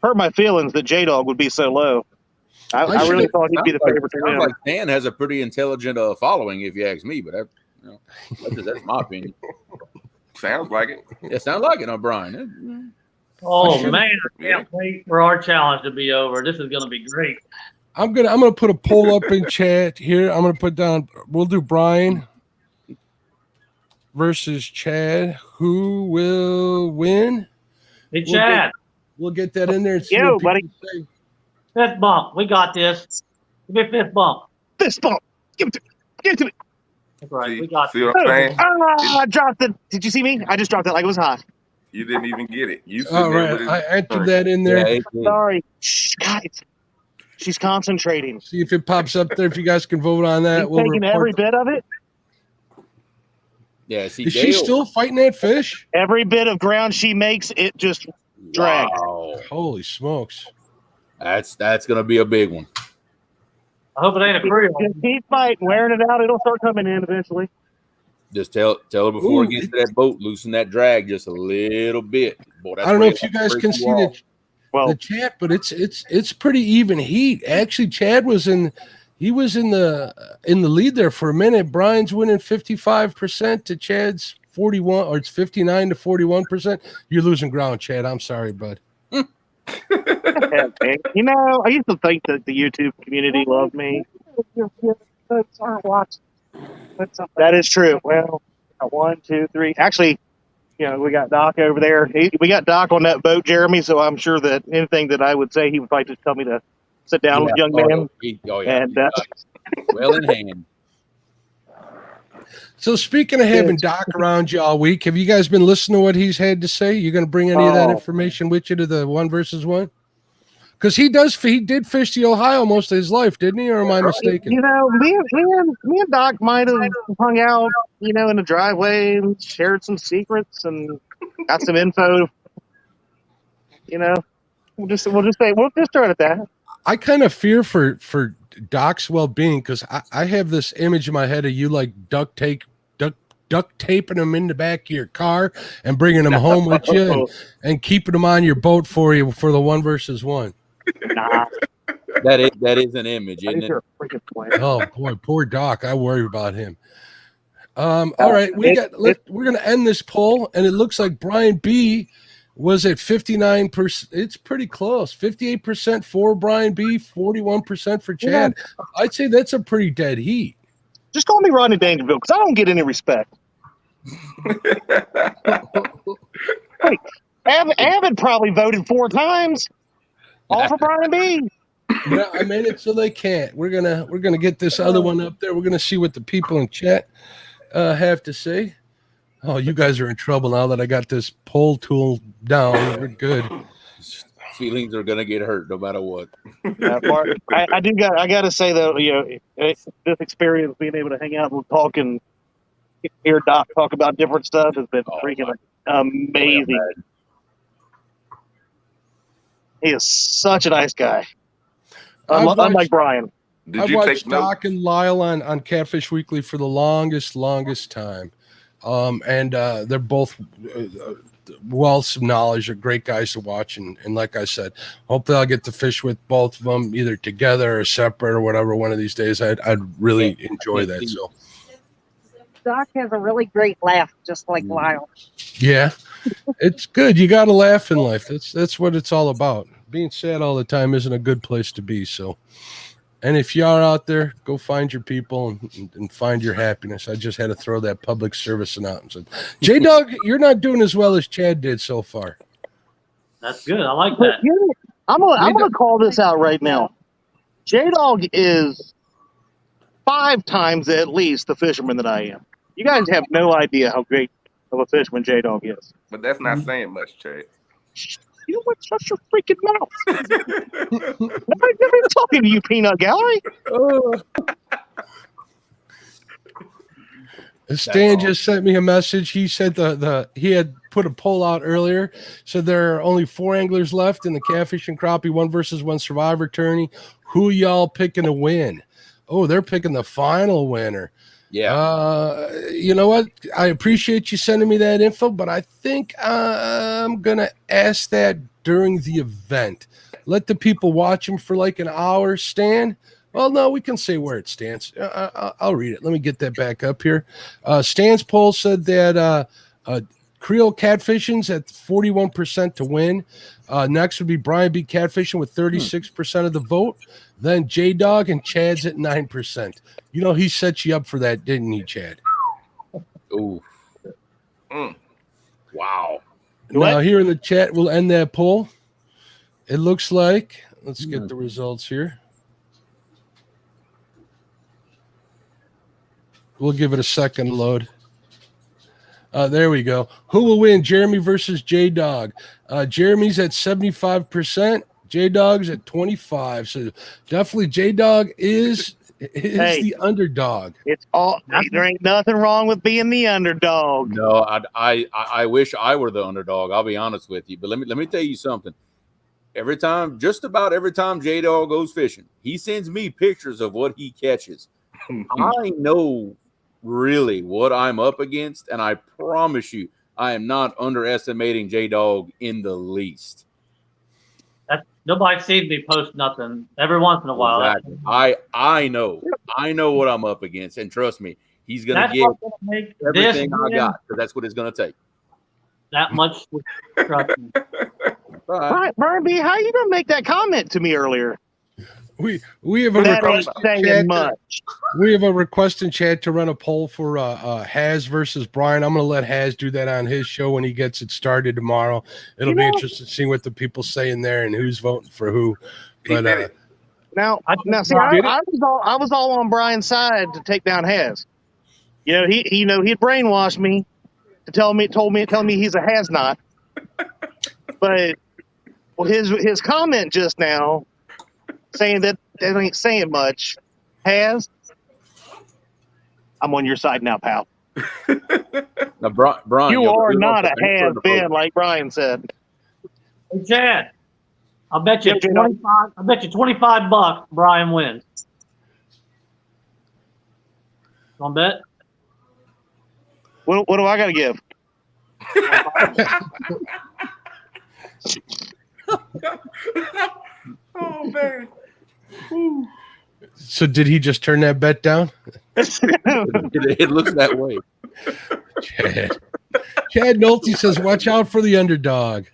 [SPEAKER 3] hurt my feelings that J-Dog would be so low. I really thought he'd be the favorite to win.
[SPEAKER 4] Like Dan has a pretty intelligent following, if you ask me, but that's my opinion.
[SPEAKER 2] Sounds like it.
[SPEAKER 4] Yeah, sounds like it, Brian.
[SPEAKER 5] Oh man, I can't wait for our challenge to be over. This is gonna be great.
[SPEAKER 1] I'm gonna put a poll up in chat here. I'm gonna put down. We'll do Brian versus Chad. Who will win?
[SPEAKER 5] Hey Chad,
[SPEAKER 1] we'll get that in there. And see
[SPEAKER 3] Yo,
[SPEAKER 1] what
[SPEAKER 3] buddy.
[SPEAKER 1] say.
[SPEAKER 5] fist bump. We got this. Give me a fist bump.
[SPEAKER 3] Fist bump. Give it to me. Give it to me.
[SPEAKER 5] That's right.
[SPEAKER 2] See,
[SPEAKER 5] We got
[SPEAKER 2] see what I'm saying?
[SPEAKER 3] I dropped it. Did you see me? I just dropped it like it was hot.
[SPEAKER 2] You didn't even get it. You
[SPEAKER 1] All right, I entered that in there.
[SPEAKER 4] Yeah,
[SPEAKER 3] Sorry. Shh, guys. She's concentrating.
[SPEAKER 1] See if it pops up there. If you guys can vote on that,
[SPEAKER 3] She's taking every bit of it.
[SPEAKER 4] yeah. See,
[SPEAKER 1] Is she still fighting that fish?
[SPEAKER 3] Every bit of ground she makes, it just Drag.
[SPEAKER 4] Wow.
[SPEAKER 1] Holy smokes.
[SPEAKER 4] That's gonna be a big one.
[SPEAKER 5] I hope it ain't a Creole.
[SPEAKER 3] Just keep fighting, wearing it out. It'll start coming in eventually.
[SPEAKER 4] Just tell her before
[SPEAKER 1] Ooh,
[SPEAKER 4] it gets to that boat, loosen that drag just a little bit. Boy, that's
[SPEAKER 1] I don't know
[SPEAKER 4] where
[SPEAKER 1] if you guys
[SPEAKER 4] break
[SPEAKER 1] can
[SPEAKER 4] you
[SPEAKER 1] see
[SPEAKER 4] off.
[SPEAKER 3] Well,
[SPEAKER 1] the chat, but it's pretty even heat. Actually, Chad was in the lead there for a minute. Brian's winning 55% to Chad's 41, or it's 59 to 41%. You're losing ground, Chad. I'm sorry, bud.
[SPEAKER 3] you know, I used to think that the YouTube community loved me. That is true. Well, 1, 2, 3. Actually, you know, we got Doc over there. We got Doc on that boat, Jeremy. So I'm sure that anything that I would say, he would probably just tell me to sit down with young man.
[SPEAKER 4] Yeah.
[SPEAKER 3] And
[SPEAKER 4] Well in hand.
[SPEAKER 1] So speaking of having Doc around you all week, have you guys been listening to what he's had to say? You going to bring any of that information with you to the 1 versus 1? Because he did fish the Ohio most of his life, didn't he? Or am I mistaken?
[SPEAKER 3] you know, me and Doc might have hung out, you know, in the driveway and shared some secrets and got some info. You know, we'll just start at that.
[SPEAKER 1] I kind of fear for Doc's well-being, because I have this image in my head of you like duct taping him in the back of your car and bringing him home with you and keeping him on your boat for you for the 1 versus 1.
[SPEAKER 3] Nah,
[SPEAKER 4] That is an image, isn't it?
[SPEAKER 1] Oh boy, poor Doc. I worry about him. All right, we're gonna end this poll, and it looks like Brian B was at 59%. It's pretty close. 58% for Brian B, 41% for Chad. Yeah. I'd say that's a pretty dead heat.
[SPEAKER 3] Just call me Rodney Dangerfield, because I don't get any respect. Wait, Avid probably voted 4 times. All for Brian B.
[SPEAKER 1] Yeah, I made it so they can't. We're gonna get this other one up there. We're gonna see what the people in chat have to say. Oh, you guys are in trouble now that I got this poll tool down. We're good.
[SPEAKER 4] Feelings are gonna get hurt no matter what.
[SPEAKER 3] I gotta say though, you know, this experience, being able to hang out and talk and hear Doc talk about different stuff, has been freaking amazing. He is such a nice guy. Unlike Brian.
[SPEAKER 1] I've watched Doc and Lyle on Catfish Weekly for the longest time. And they're both wealths of knowledge. They're great guys to watch. And like I said, hopefully I'll get to fish with both of them either together or separate or whatever one of these days. I'd really enjoy that. So
[SPEAKER 6] Doc has a really great laugh, just like Lyle.
[SPEAKER 1] Yeah, it's good. You got to laugh in life. That's what it's all about. Being sad all the time isn't a good place to be. So, and if you are out there, go find your people and find your happiness. I just had to throw that public service announcement. J-Dog, you're not doing as well as Chad did so far.
[SPEAKER 5] That's good. I like that.
[SPEAKER 3] I'm gonna call this out right now. J-Dog is 5 times at least the fisherman that I am. You guys have no idea how great of a fisherman J-Dog is.
[SPEAKER 2] But that's not saying much, Chad.
[SPEAKER 3] You know what? Shut your freaking mouth. Nobody's ever talking to you, Peanut Gallery.
[SPEAKER 1] Stan just sent me a message. He said he had put a poll out earlier. So there are only 4 anglers left in the Catfish and Crappie 1 versus 1 Survivor tourney. Who y'all picking to win? Oh, they're picking the final winner.
[SPEAKER 4] Yeah.
[SPEAKER 1] You know what? I appreciate you sending me that info, but I think I'm going to ask that during the event. Let the people watch them for like an hour, Stan. Well, no, we can say where it stands. I'll read it. Let me get that back up here. Stan's poll said that Creole Catfishing's at 41% to win. Next would be Brian B. Catfishing with 36% of the vote. Then J-Dog and Chad's at 9%. You know, he set you up for that, didn't he, Chad?
[SPEAKER 4] Ooh. Wow.
[SPEAKER 1] Now, here in the chat, we'll end that poll. It looks like, let's get the results here. We'll give it a second load. There we go. Who will win, Jeremy versus J-Dog? Jeremy's at 75%. J-Dog's at 25%. So definitely J-Dog is It is
[SPEAKER 3] Hey.
[SPEAKER 1] the underdog.
[SPEAKER 3] It's all. There ain't nothing wrong with being the underdog.
[SPEAKER 4] No, I wish I were the underdog. I'll be honest with you. But let me tell you something. Just about every time J-Dog goes fishing, he sends me pictures of what he catches. I know really what I'm up against, and I promise you, I am not underestimating J-Dog in the least.
[SPEAKER 5] Nobody sees me post nothing every once in a while.
[SPEAKER 4] Exactly. I know what I'm up against, and trust me, he's gonna
[SPEAKER 5] That's
[SPEAKER 4] get
[SPEAKER 5] what's gonna make
[SPEAKER 4] everything
[SPEAKER 5] this
[SPEAKER 4] I got, because that's what it's gonna take.
[SPEAKER 5] that much. Trust me.
[SPEAKER 4] All right.
[SPEAKER 3] Brian B, how you gonna make that comment to me earlier?
[SPEAKER 1] We have a
[SPEAKER 3] That ain't
[SPEAKER 1] request in
[SPEAKER 3] saying
[SPEAKER 1] chat.
[SPEAKER 3] much.
[SPEAKER 1] We have a request in chat to run a poll for Haz versus Brian. I'm going to let Haz do that on his show when he gets it started tomorrow. It'll be interesting to see what the people say in there and who's voting for who. But
[SPEAKER 3] Now, see, I was all on Brian's side to take down Haz. You know, he'd brainwashed me to tell me he's a has-not. But his comment just now saying that ain't saying much. Haz, I'm on your side now, pal.
[SPEAKER 4] Now, Brian,
[SPEAKER 3] You are
[SPEAKER 4] you'll
[SPEAKER 3] not a
[SPEAKER 4] have to answer the
[SPEAKER 3] has-been
[SPEAKER 4] vote.
[SPEAKER 3] like Brian said.
[SPEAKER 5] Hey, Chad, I bet you
[SPEAKER 3] Yep, J-Dog.
[SPEAKER 5] $25 Brian wins. Want to bet?
[SPEAKER 3] What do I got to give?
[SPEAKER 2] Oh man.
[SPEAKER 1] so did he just turn that bet down?
[SPEAKER 4] It looks that way.
[SPEAKER 1] Chad Nolte says, watch out for the underdog.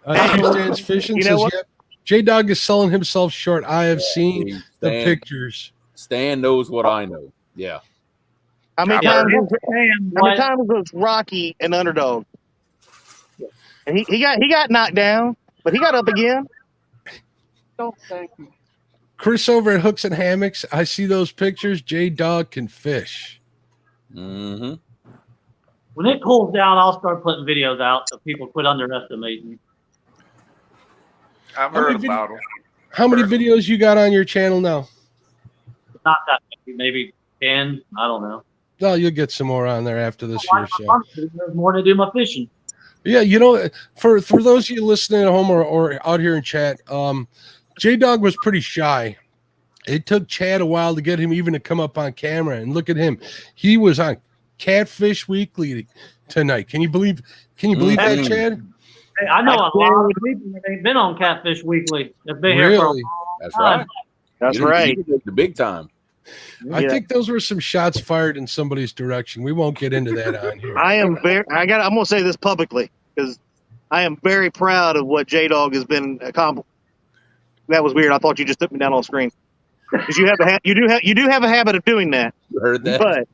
[SPEAKER 1] He stands fishing.
[SPEAKER 3] You know
[SPEAKER 1] Says,
[SPEAKER 3] what?
[SPEAKER 1] yep. J-Dog is selling himself short. I have seen the pictures.
[SPEAKER 4] Stan knows what I know. Yeah.
[SPEAKER 3] How many
[SPEAKER 5] Yeah,
[SPEAKER 3] times?
[SPEAKER 5] Stan,
[SPEAKER 3] How many times was Rocky an underdog? And he got knocked down, but he got up again. Don't thank you.
[SPEAKER 1] Chris over at Hooks and Hammocks. I see those pictures. J-Dog can fish.
[SPEAKER 4] Mm-hmm.
[SPEAKER 5] When it cools down, I'll start putting videos out so people quit underestimating me.
[SPEAKER 2] I've heard about them.
[SPEAKER 1] How many videos you got on your channel now?
[SPEAKER 5] Not that many, maybe 10. I don't know.
[SPEAKER 1] No, you'll get some more on there after this year. So.
[SPEAKER 5] There's more to do my fishing.
[SPEAKER 1] Yeah, you know, for those of you listening at home or out here in chat, J-Dog was pretty shy. It took Chad a while to get him even to come up on camera. And look at him. He was on Catfish Weekly tonight. Can you believe that, Chad?
[SPEAKER 5] Hey, I know a lot of people that ain't been on Catfish Weekly. They've been here for a
[SPEAKER 1] Really?
[SPEAKER 5] long
[SPEAKER 4] That's
[SPEAKER 5] time.
[SPEAKER 4] right.
[SPEAKER 3] That's
[SPEAKER 4] You
[SPEAKER 3] right.
[SPEAKER 4] take the big time.
[SPEAKER 1] I think those were some shots fired in somebody's direction. We won't get into that on here.
[SPEAKER 3] I'm gonna say this publicly because I am very proud of what J-Dog has been accomplished. That was weird. I thought you just took me down on screen because you do have a habit of doing that.
[SPEAKER 4] You heard that?
[SPEAKER 3] But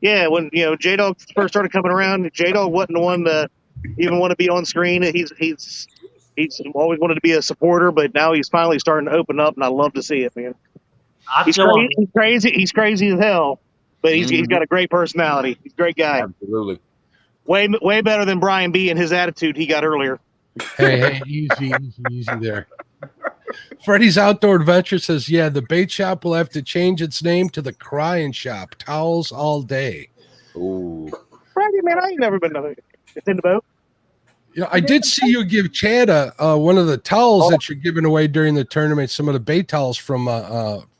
[SPEAKER 3] yeah, when J-Dog first started coming around, J-Dog wasn't the one to even want to be on screen. He's always wanted to be a supporter, but now he's finally starting to open up, and I love to see it, man. He's crazy. He's crazy as hell, but he's got a great personality. He's a great guy.
[SPEAKER 4] Absolutely.
[SPEAKER 3] Way better than Brian B and his attitude he got earlier.
[SPEAKER 1] Hey, easy there. Freddy's Outdoor Adventure says, yeah, the bait shop will have to change its name to the Crying Shop. Towels all day.
[SPEAKER 4] Ooh.
[SPEAKER 3] Freddie, man, I ain't never been to it's in the boat.
[SPEAKER 1] You know, I did see you give Chad one of the towels that you're giving away during the tournament, some of the bait towels from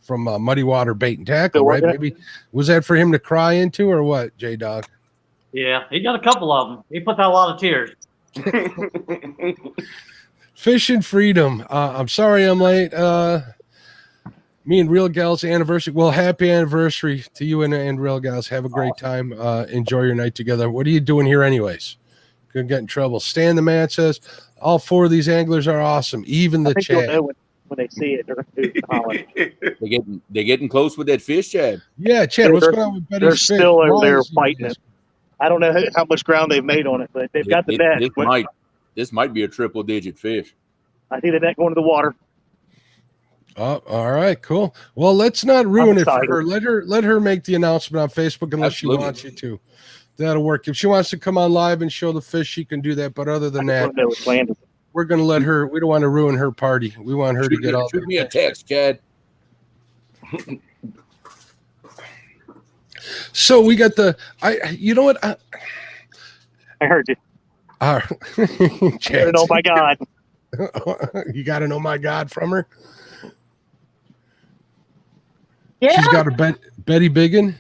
[SPEAKER 1] Muddy Water Bait and Tackle, right? Maybe was that for him to cry into or what, J-Dog?
[SPEAKER 5] Yeah, he got a couple of them. He puts out a lot of tears.
[SPEAKER 1] Fishing Freedom. I'm sorry I'm late. Me and Real Gals anniversary. Well, happy anniversary to you and Real Gals. Have a great time. Enjoy your night together. What are you doing here anyways? Gonna get in trouble. Stan the Man says all four of these anglers are awesome. Even the Chad.
[SPEAKER 3] Know when they see it, they're going to do the
[SPEAKER 4] They're getting close with that fish, Chad.
[SPEAKER 1] Yeah, Chad. What's going on with Betty's
[SPEAKER 3] They're
[SPEAKER 1] fish?
[SPEAKER 3] still over
[SPEAKER 1] Why
[SPEAKER 3] there
[SPEAKER 1] is he
[SPEAKER 3] fighting it. I don't know how much ground they've made on it, but they've got the net.
[SPEAKER 4] This might be a triple-digit fish.
[SPEAKER 3] I see the net going to the water.
[SPEAKER 1] Oh, all right, cool. Well, let's not ruin it for
[SPEAKER 3] excited.
[SPEAKER 1] her. Let her make the announcement on Facebook unless
[SPEAKER 4] Absolutely.
[SPEAKER 1] she wants you to. That'll work. If she wants to come on live and show the fish, she can do that. But other than that, we're going to let her. We don't want to ruin her party. We want her to get all.
[SPEAKER 4] Shoot me a text, Chad.
[SPEAKER 1] So we got the. You know what?
[SPEAKER 3] I heard you.
[SPEAKER 1] Chad,
[SPEAKER 3] Oh my God!
[SPEAKER 1] you got an "Oh my God" from her.
[SPEAKER 6] Yeah.
[SPEAKER 1] She's got her Betty Biggin.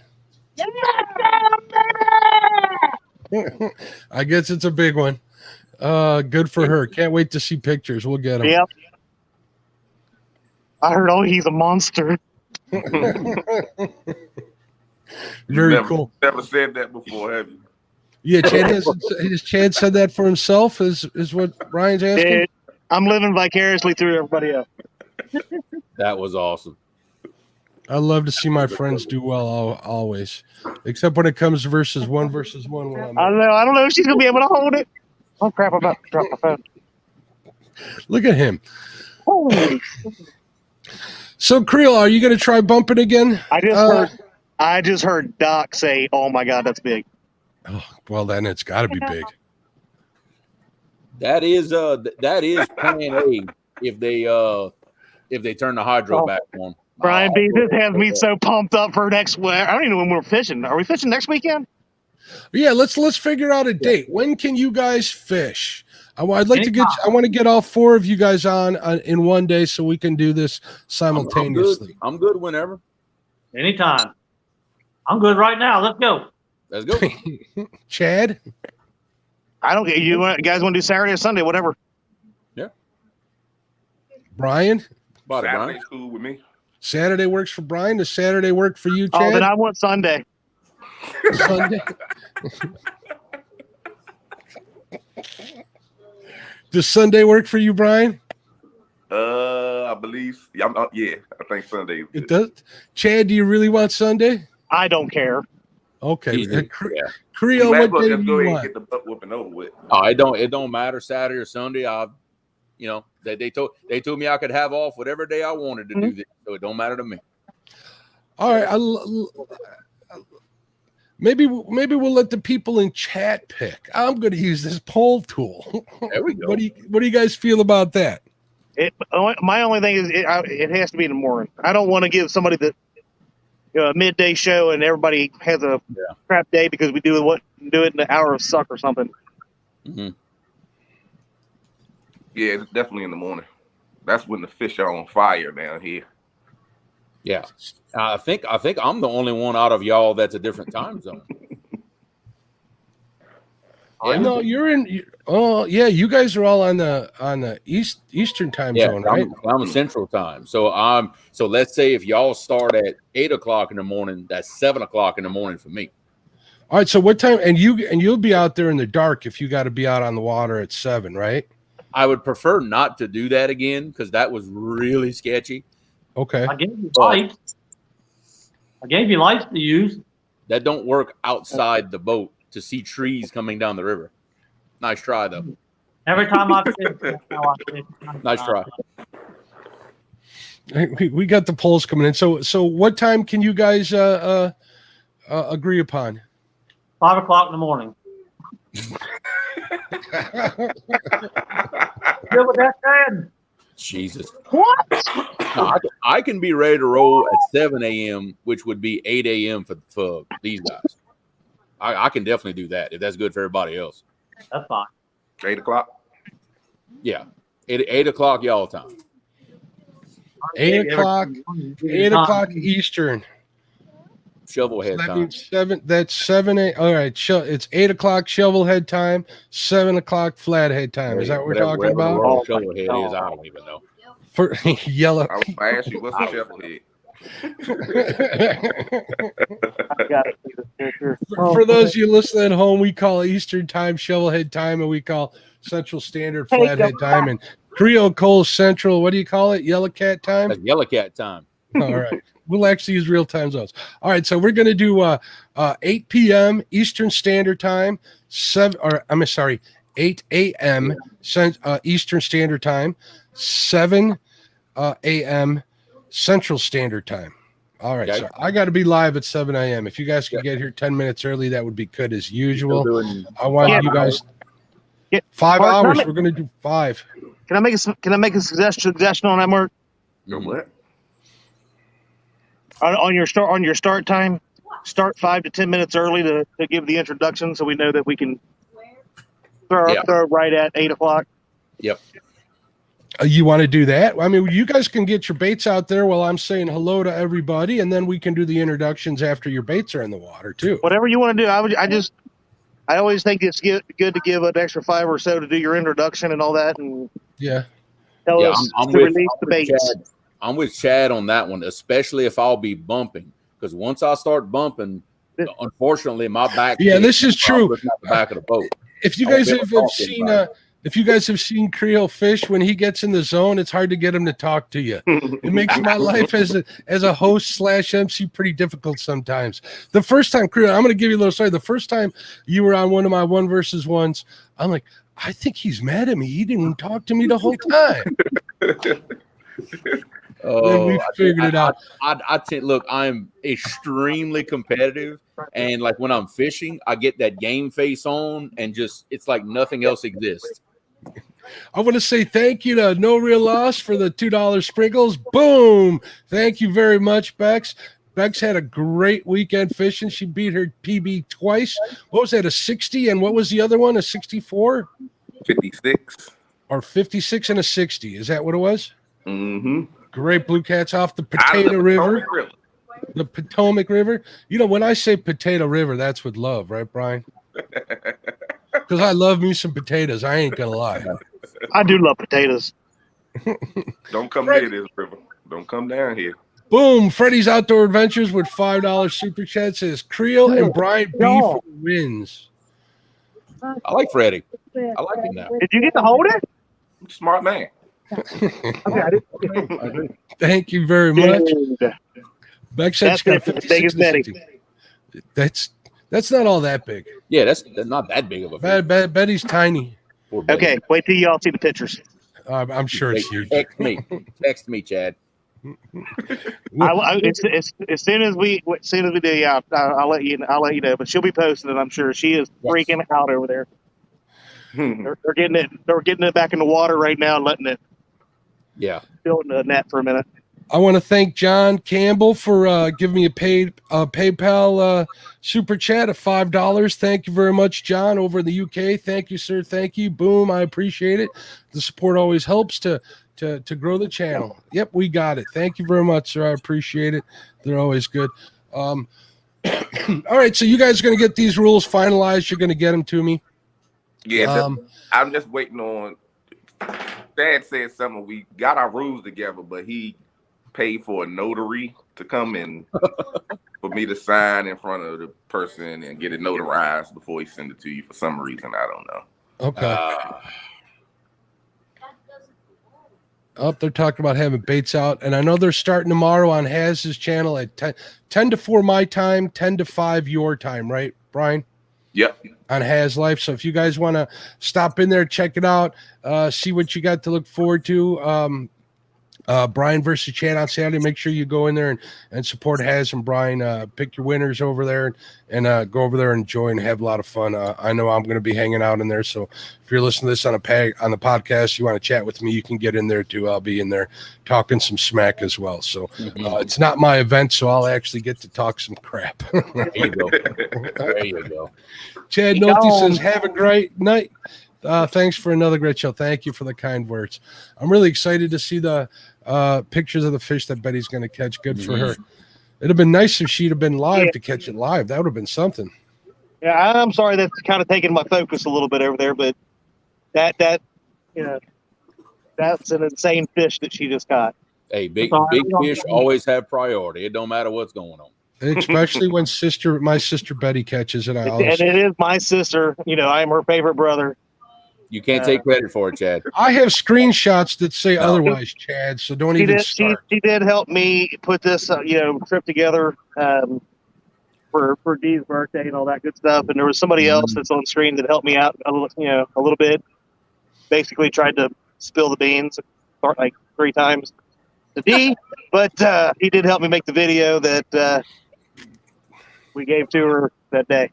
[SPEAKER 1] I guess it's a big one. Good for her. Can't wait to see pictures. We'll get them.
[SPEAKER 3] Yep. I heard. Oh, he's a monster.
[SPEAKER 1] Very cool.
[SPEAKER 2] Never said that before, have you?
[SPEAKER 1] Yeah, has Chad said that for himself? Is what Ryan's asking?
[SPEAKER 3] Dude, I'm living vicariously through everybody else.
[SPEAKER 4] That was awesome.
[SPEAKER 1] I love to see my friends do well always, except when it comes versus one. When
[SPEAKER 3] I don't know if she's gonna be able to hold it. Oh crap! I'm about to drop my phone.
[SPEAKER 1] Look at him.
[SPEAKER 3] Holy!
[SPEAKER 1] So, Creel, are you going to try bumping again?
[SPEAKER 3] I just heard Doc say, "Oh my God, that's big."
[SPEAKER 1] Oh, well, then it's got to be big.
[SPEAKER 4] That is plan A if they turn the hydro back on.
[SPEAKER 3] Brian B, this has me so pumped up for next week. I don't even know when we're fishing. Are we fishing next weekend?
[SPEAKER 1] Yeah, let's figure out a date. When can you guys fish? I want to get all four of you guys on in one day so we can do this simultaneously.
[SPEAKER 4] I'm good whenever.
[SPEAKER 5] Anytime. I'm good right now. Let's go.
[SPEAKER 4] Let's go.
[SPEAKER 1] Chad?
[SPEAKER 3] I don't get you. Guys want to do Saturday or Sunday, whatever.
[SPEAKER 4] Yeah.
[SPEAKER 1] Brian?
[SPEAKER 2] Saturday's cool with me.
[SPEAKER 1] Saturday works for Brian. Does Saturday work for you, Chad?
[SPEAKER 3] Oh, then I want Sunday.
[SPEAKER 1] Sunday. Does Sunday work for you, Brian?
[SPEAKER 2] I believe. Yeah, I think Sunday.
[SPEAKER 1] It does. Chad, do you really want Sunday?
[SPEAKER 3] I don't care.
[SPEAKER 1] Okay.
[SPEAKER 4] Yeah.
[SPEAKER 1] Creel, what day do you want?
[SPEAKER 2] Get the butt whooping over with.
[SPEAKER 4] Oh, it don't matter Saturday or Sunday. They told me I could have off whatever day I wanted to do this, so it don't matter to me.
[SPEAKER 1] All right. Maybe we'll let the people in chat pick. I'm going to use this poll tool.
[SPEAKER 4] There we go.
[SPEAKER 1] What do you guys feel about that?
[SPEAKER 3] My only thing is it has to be in the morning. I don't want to give somebody a midday show and everybody has a crap day because we do it in the hour of suck or something.
[SPEAKER 4] Mm-hmm.
[SPEAKER 2] Yeah, it's definitely in the morning. That's when the fish are on fire down here.
[SPEAKER 4] Yeah, I think I'm the only one out of y'all that's a different time zone.
[SPEAKER 1] Yeah. No, you're in. Oh, yeah, you guys are all on the Eastern time zone, right?
[SPEAKER 4] I'm Central time, so let's say if y'all start at 8:00 in the morning, that's 7:00 in the morning for me.
[SPEAKER 1] All right. So what time? And you'll be out there in the dark if you got to be out on the water at 7, right?
[SPEAKER 4] I would prefer not to do that again because that was really sketchy.
[SPEAKER 1] Okay.
[SPEAKER 5] I gave you lights. I gave you lights to use.
[SPEAKER 4] That don't work outside the boat to see trees coming down the river. Nice try, though.
[SPEAKER 5] Every time I fish,
[SPEAKER 4] Nice try.
[SPEAKER 1] We got the polls coming in. So what time can you guys agree upon?
[SPEAKER 5] 5:00 in the morning. Feel what that said?
[SPEAKER 4] Jesus.
[SPEAKER 6] What?
[SPEAKER 4] No, I can be ready to roll at 7 a.m., which would be 8 a.m. for these guys. I can definitely do that if that's good for everybody else.
[SPEAKER 5] That's fine.
[SPEAKER 2] 8:00.
[SPEAKER 4] Yeah, 8:00 y'all time.
[SPEAKER 1] 8:00 Eastern.
[SPEAKER 4] Shovelhead
[SPEAKER 1] That
[SPEAKER 4] time.
[SPEAKER 1] means 7. That's 7. All right. It's 8:00 shovelhead time, 7:00 flathead time. Is that what we're talking about?
[SPEAKER 4] Shovelhead is, I don't even know.
[SPEAKER 1] For yellow.
[SPEAKER 2] I was going to ask you, what's a shovelhead?
[SPEAKER 1] For those of you listening at home, we call Eastern time shovelhead time, and we call Central Standard flathead time. And Creel Cole Central, what do you call it? Yellow cat time?
[SPEAKER 4] That's Yellow Cat time.
[SPEAKER 1] All right. We'll actually use real time zones. All right, so we're going to do 8 p.m. Eastern Standard Time, 8 a.m. Eastern Standard Time, 7 a.m. Central Standard Time. All right,
[SPEAKER 4] Okay.
[SPEAKER 1] so I got to be live at 7 a.m. If you guys could get here 10 minutes early, that would be good as usual. I want you guys 5 hours. We're going to do 5.
[SPEAKER 3] Can I make a suggestion on that, Mark?
[SPEAKER 2] What?
[SPEAKER 3] On your start time, start 5 to 10 minutes early to give the introduction, so we know that we can throw right at 8 o'clock.
[SPEAKER 4] Yep.
[SPEAKER 1] You want to do that? I mean, you guys can get your baits out there while I'm saying hello to everybody, and then we can do the introductions after your baits are in the water too.
[SPEAKER 3] Whatever you want to do. I always think it's good to give an extra 5 or so to do your introduction and all that, and tell us to release the baits.
[SPEAKER 4] I'm with Chad on that one, especially if I'll be bumping, because once I start bumping, unfortunately, my back.
[SPEAKER 1] Yeah, this is true.
[SPEAKER 4] At the back of the boat.
[SPEAKER 1] If you guys have seen Creole Fish, when he gets in the zone, it's hard to get him to talk to you. It makes my life as a host / MC pretty difficult sometimes. The first time, Creole, I'm going to give you a little story. The first time you were on one of my 1 versus 1s, I'm like, I think he's mad at me. He didn't talk to me the whole time. Then we figured it out.
[SPEAKER 4] Look, I'm extremely competitive, and like when I'm fishing, I get that game face on, and just it's like nothing else exists.
[SPEAKER 1] I want to say thank you to No Real Loss for the $2 sprinkles. Boom! Thank you very much, Bex. Bex had a great weekend fishing. She beat her PB twice. What was that, a 60? And what was the other one, a 64?
[SPEAKER 2] 56.
[SPEAKER 1] Or 56 and a 60. Is that what it was?
[SPEAKER 2] Mm-hmm.
[SPEAKER 1] Great blue cats off the Potato River. The Potomac River. You know, when I say Potato River, that's with love, right, Brian? Because I love me some potatoes. I ain't going to lie.
[SPEAKER 3] I do love potatoes.
[SPEAKER 2] Don't come near this river. Don't come down here.
[SPEAKER 1] Boom. Freddy's Outdoor Adventures with $5 super chat says Creole and Brian B for the wins.
[SPEAKER 4] I like Freddie. I like him now.
[SPEAKER 3] Did you get to hold it?
[SPEAKER 2] Smart man.
[SPEAKER 1] Thank you very much. Beck said she got 56 That's not all that big.
[SPEAKER 4] Yeah, that's not that big of a fish.
[SPEAKER 1] Betty's tiny.
[SPEAKER 3] Okay, wait till y'all see the pictures.
[SPEAKER 1] I'm sure it's huge.
[SPEAKER 4] Text me, Chad.
[SPEAKER 3] As soon as we do, yeah, I'll let you know. But she'll be posting it. I'm sure she is freaking out over there. They're getting it back in the water right now, and letting it.
[SPEAKER 4] Yeah.
[SPEAKER 3] Fill in the net for a minute.
[SPEAKER 1] I want to thank John Campbell for giving me a PayPal super chat of $5. Thank you very much, John, over in the UK. Thank you, sir. Thank you. Boom. I appreciate it. The support always helps to grow the channel. Yep, we got it. Thank you very much, sir. I appreciate it. They're always good. All right, so you guys are going to get these rules finalized. You're going to get them to me.
[SPEAKER 2] Yeah, I'm just waiting on. Dad said something. We got our rules together, but he paid for a notary to come in for me to sign in front of the person and get it notarized before he send it to you for some reason. I don't know.
[SPEAKER 1] Okay. They're talking about having baits out, and I know they're starting tomorrow on Haz's channel at 10 to 4 my time, 10 to 5 your time, right, Brian?
[SPEAKER 2] Yep.
[SPEAKER 1] On Haz Life. So if you guys want to stop in there, check it out, see what you got to look forward to. Brian versus Chad on Saturday. Make sure you go in there and support Haz and Brian. Pick your winners over there and go over there and enjoy and have a lot of fun. I know I'm going to be hanging out in there. So if you're listening to this on the podcast, you want to chat with me, you can get in there too. I'll be in there talking some smack as well. So it's not my event, so I'll actually get to talk some crap.
[SPEAKER 4] There you go. There you go.
[SPEAKER 1] Chad Nolte says, have a great night. Thanks for another great show. Thank you for the kind words. I'm really excited to see the pictures of the fish that Betty's going to catch. Good for her. It'd have been nice if she'd have been live to catch it live. That would have been something.
[SPEAKER 3] Yeah, I'm sorry that's kind of taking my focus a little bit over there, but that's an insane fish that she just got.
[SPEAKER 4] Hey, big fish always have priority. It don't matter what's going on.
[SPEAKER 1] Especially when my sister Betty catches it.
[SPEAKER 3] And it is my sister. I am her favorite brother.
[SPEAKER 4] You can't take credit for it, Chad.
[SPEAKER 1] I have screenshots that say otherwise, Chad. So don't even start.
[SPEAKER 3] She did help me put this, trip together for Dee's birthday and all that good stuff. And there was somebody else that's on screen that helped me out a little bit. Basically, tried to spill the beans like 3 times to Dee, but he did help me make the video that we gave to her that day.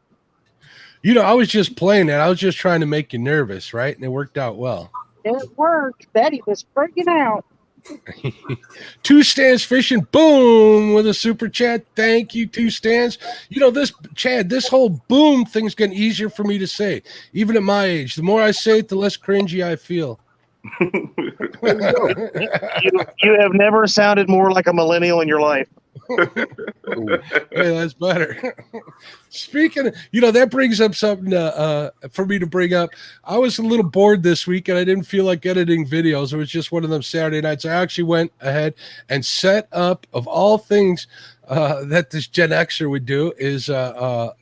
[SPEAKER 1] I was just playing that. I was just trying to make you nervous, right? And it worked out well.
[SPEAKER 6] It worked. Betty was freaking out.
[SPEAKER 1] Two Stands Fishing, boom, with a super chat. Thank you, Two Stands. You know, this, Chad, this whole boom thing's getting easier for me to say. Even at my age, the more I say it, the less cringy I feel.
[SPEAKER 3] You have never sounded more like a millennial in your life.
[SPEAKER 1] Hey, that's better. Speaking of, that brings up something for me to bring up. I was a little bored this week and I didn't feel like editing videos. It was just one of them Saturday nights. I actually went ahead and set up, of all things that this Gen Xer would do, is a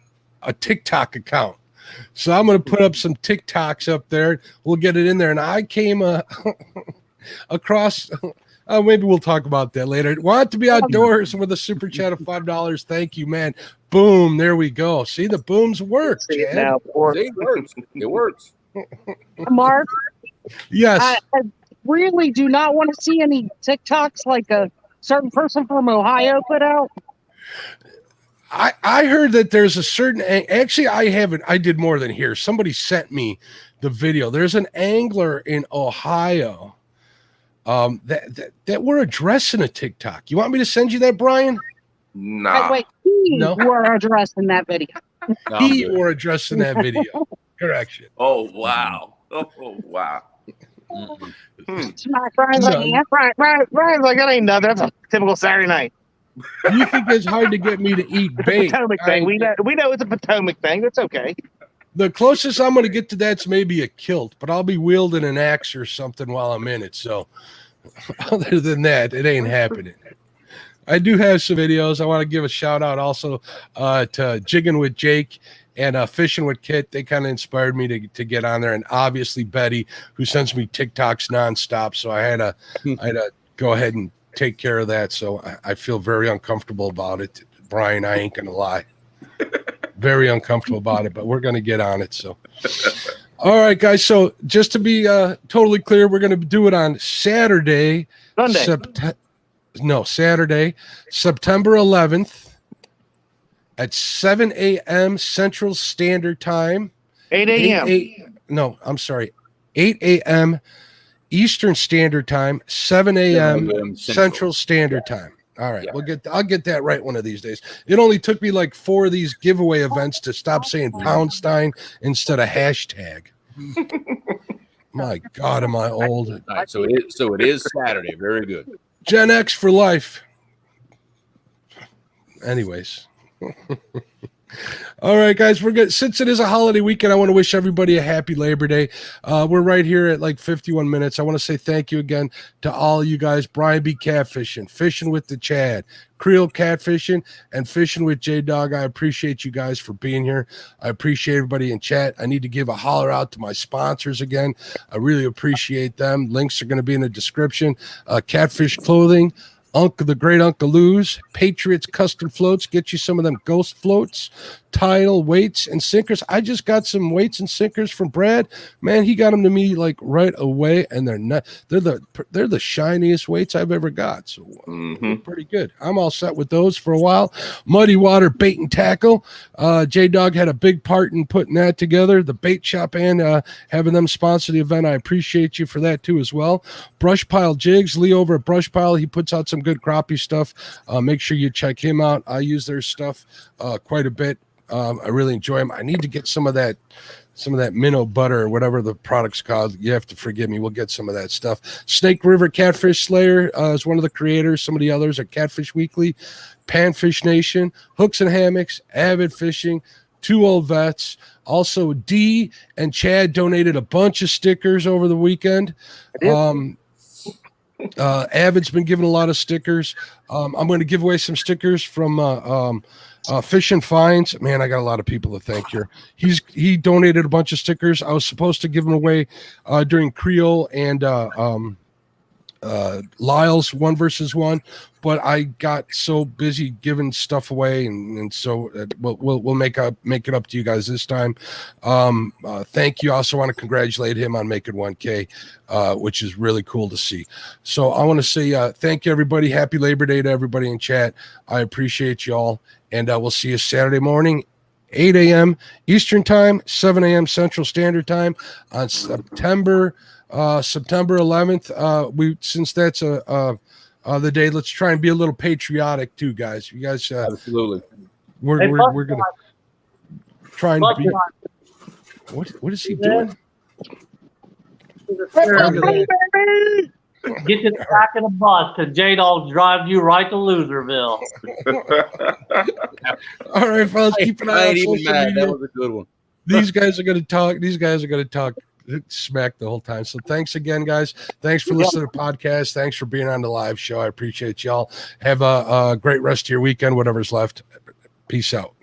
[SPEAKER 1] TikTok account. So I'm going to put up some TikToks up there. We'll get it in there. And I came across... maybe we'll talk about that later. Want to be outdoors with a super chat of $5. Thank you, man. Boom. There we go. See, the booms work.
[SPEAKER 3] See it now,
[SPEAKER 4] It works. It works.
[SPEAKER 6] Mark,
[SPEAKER 1] Yes.
[SPEAKER 6] I really do not want to see any TikToks like a certain person from Ohio put out.
[SPEAKER 1] I heard that there's a certain, actually I did more than here. Somebody sent me the video. There's an angler in Ohio that we're addressing a TikTok. You want me to send you that, Brian?
[SPEAKER 2] Nah.
[SPEAKER 6] Wait, were addressing that video.
[SPEAKER 4] No,
[SPEAKER 1] He were addressing that video. Correction.
[SPEAKER 2] Oh wow. Oh wow.
[SPEAKER 6] Brian's like, yeah,
[SPEAKER 3] Brian's like, that ain't nothing. That's a typical Saturday night.
[SPEAKER 1] You think it's hard to get me to eat bait?
[SPEAKER 3] Potomac thing. We know it's a Potomac thing. That's okay.
[SPEAKER 1] The closest I'm going to get to that's maybe a kilt, but I'll be wielding an axe or something while I'm in it. So other than that, it ain't happening. I do have some videos. I want to give a shout out also to Jigging with Jake and Fishing with Kit. They kind of inspired me to get on there. And obviously Betty, who sends me TikToks nonstop. So I had to go ahead and take care of that. So I feel very uncomfortable about it. Brian, I ain't going to lie. Very uncomfortable about it, but we're going to get on it. So, all right, guys. So just to be totally clear, we're going to do it on Saturday. Saturday, September 11th at 7 a.m. Central Standard Time.
[SPEAKER 3] 8 a.m.
[SPEAKER 1] No, I'm sorry. 8 a.m. Eastern Standard Time, 7 a.m. Central Standard Time. All right,
[SPEAKER 4] Yeah.
[SPEAKER 1] I'll get that right one of these days. It only took me like 4 of these giveaway events to stop saying # instead of hashtag. My God, am I old?
[SPEAKER 4] All right, so it is Saturday. Very good.
[SPEAKER 1] Gen X for life. Anyways. All right, guys, we're good. Since it is a holiday weekend, I want to wish everybody a happy Labor Day. We're right here at like 51 minutes. I want to say thank you again to all you guys. Brian B. Catfishing, Fishing with the Chad, Creole Catfishing, and Fishing with J-Dog. I appreciate you guys for being here. I appreciate everybody in chat. I need to give a holler out to my sponsors again. I really appreciate them. Links are going to be in the description. Catfish Clothing, the Great Uncle Lou's, Patriots Custom Floats. Get you some of them ghost floats, tile, weights, and sinkers. I just got some weights and sinkers from Brad. Man, he got them to me like right away, and they're the shiniest weights I've ever got. So pretty good. I'm all set with those for a while. Muddy Water Bait and Tackle. J-Dog had a big part in putting that together. The bait shop and having them sponsor the event. I appreciate you for that too as well. Brush Pile Jigs. Lee over at Brush Pile. He puts out some good crappie stuff. Make sure you check him out. I use their stuff quite a bit. I really enjoy them. I need to get some of that minnow butter or whatever the product's called. You have to forgive me. We'll get some of that stuff. Snake River Catfish Slayer is one of the creators. Some of the others are Catfish Weekly, Panfish Nation, Hooks and Hammocks, Avid Fishing, Two Old Vets. Also, D and Chad donated a bunch of stickers over the weekend. Avid's been giving a lot of stickers. I'm going to give away some stickers from Fish and Finds. Man, I got a lot of people to thank here. He donated a bunch of stickers. I was supposed to give them away during Creole and Lyle's 1v1, but I got so busy giving stuff away, and so we'll make it up to you guys this time. Thank you. I also want to congratulate him on making 1K, which is really cool to see. So I want to say thank you, everybody. Happy Labor Day to everybody in chat. I appreciate you all, and we'll see you Saturday morning, 8 a.m. Eastern Time, 7 a.m. Central Standard Time on September September 11th. Since that's the day, let's try and be a little patriotic too, guys. You guys,
[SPEAKER 4] Absolutely.
[SPEAKER 1] we're gonna try and be. What is he doing?
[SPEAKER 5] Get this back in the bus because J-Dog drive you right to Loserville.
[SPEAKER 1] All right, fellas, keep an eye on social media.
[SPEAKER 4] That was a good one.
[SPEAKER 1] These guys are going to talk. These guys are going to talk smack the whole time. So thanks again, guys. Thanks for listening to the podcast. Thanks for being on the live show. I appreciate y'all. Have a great rest of your weekend, whatever's left. Peace out.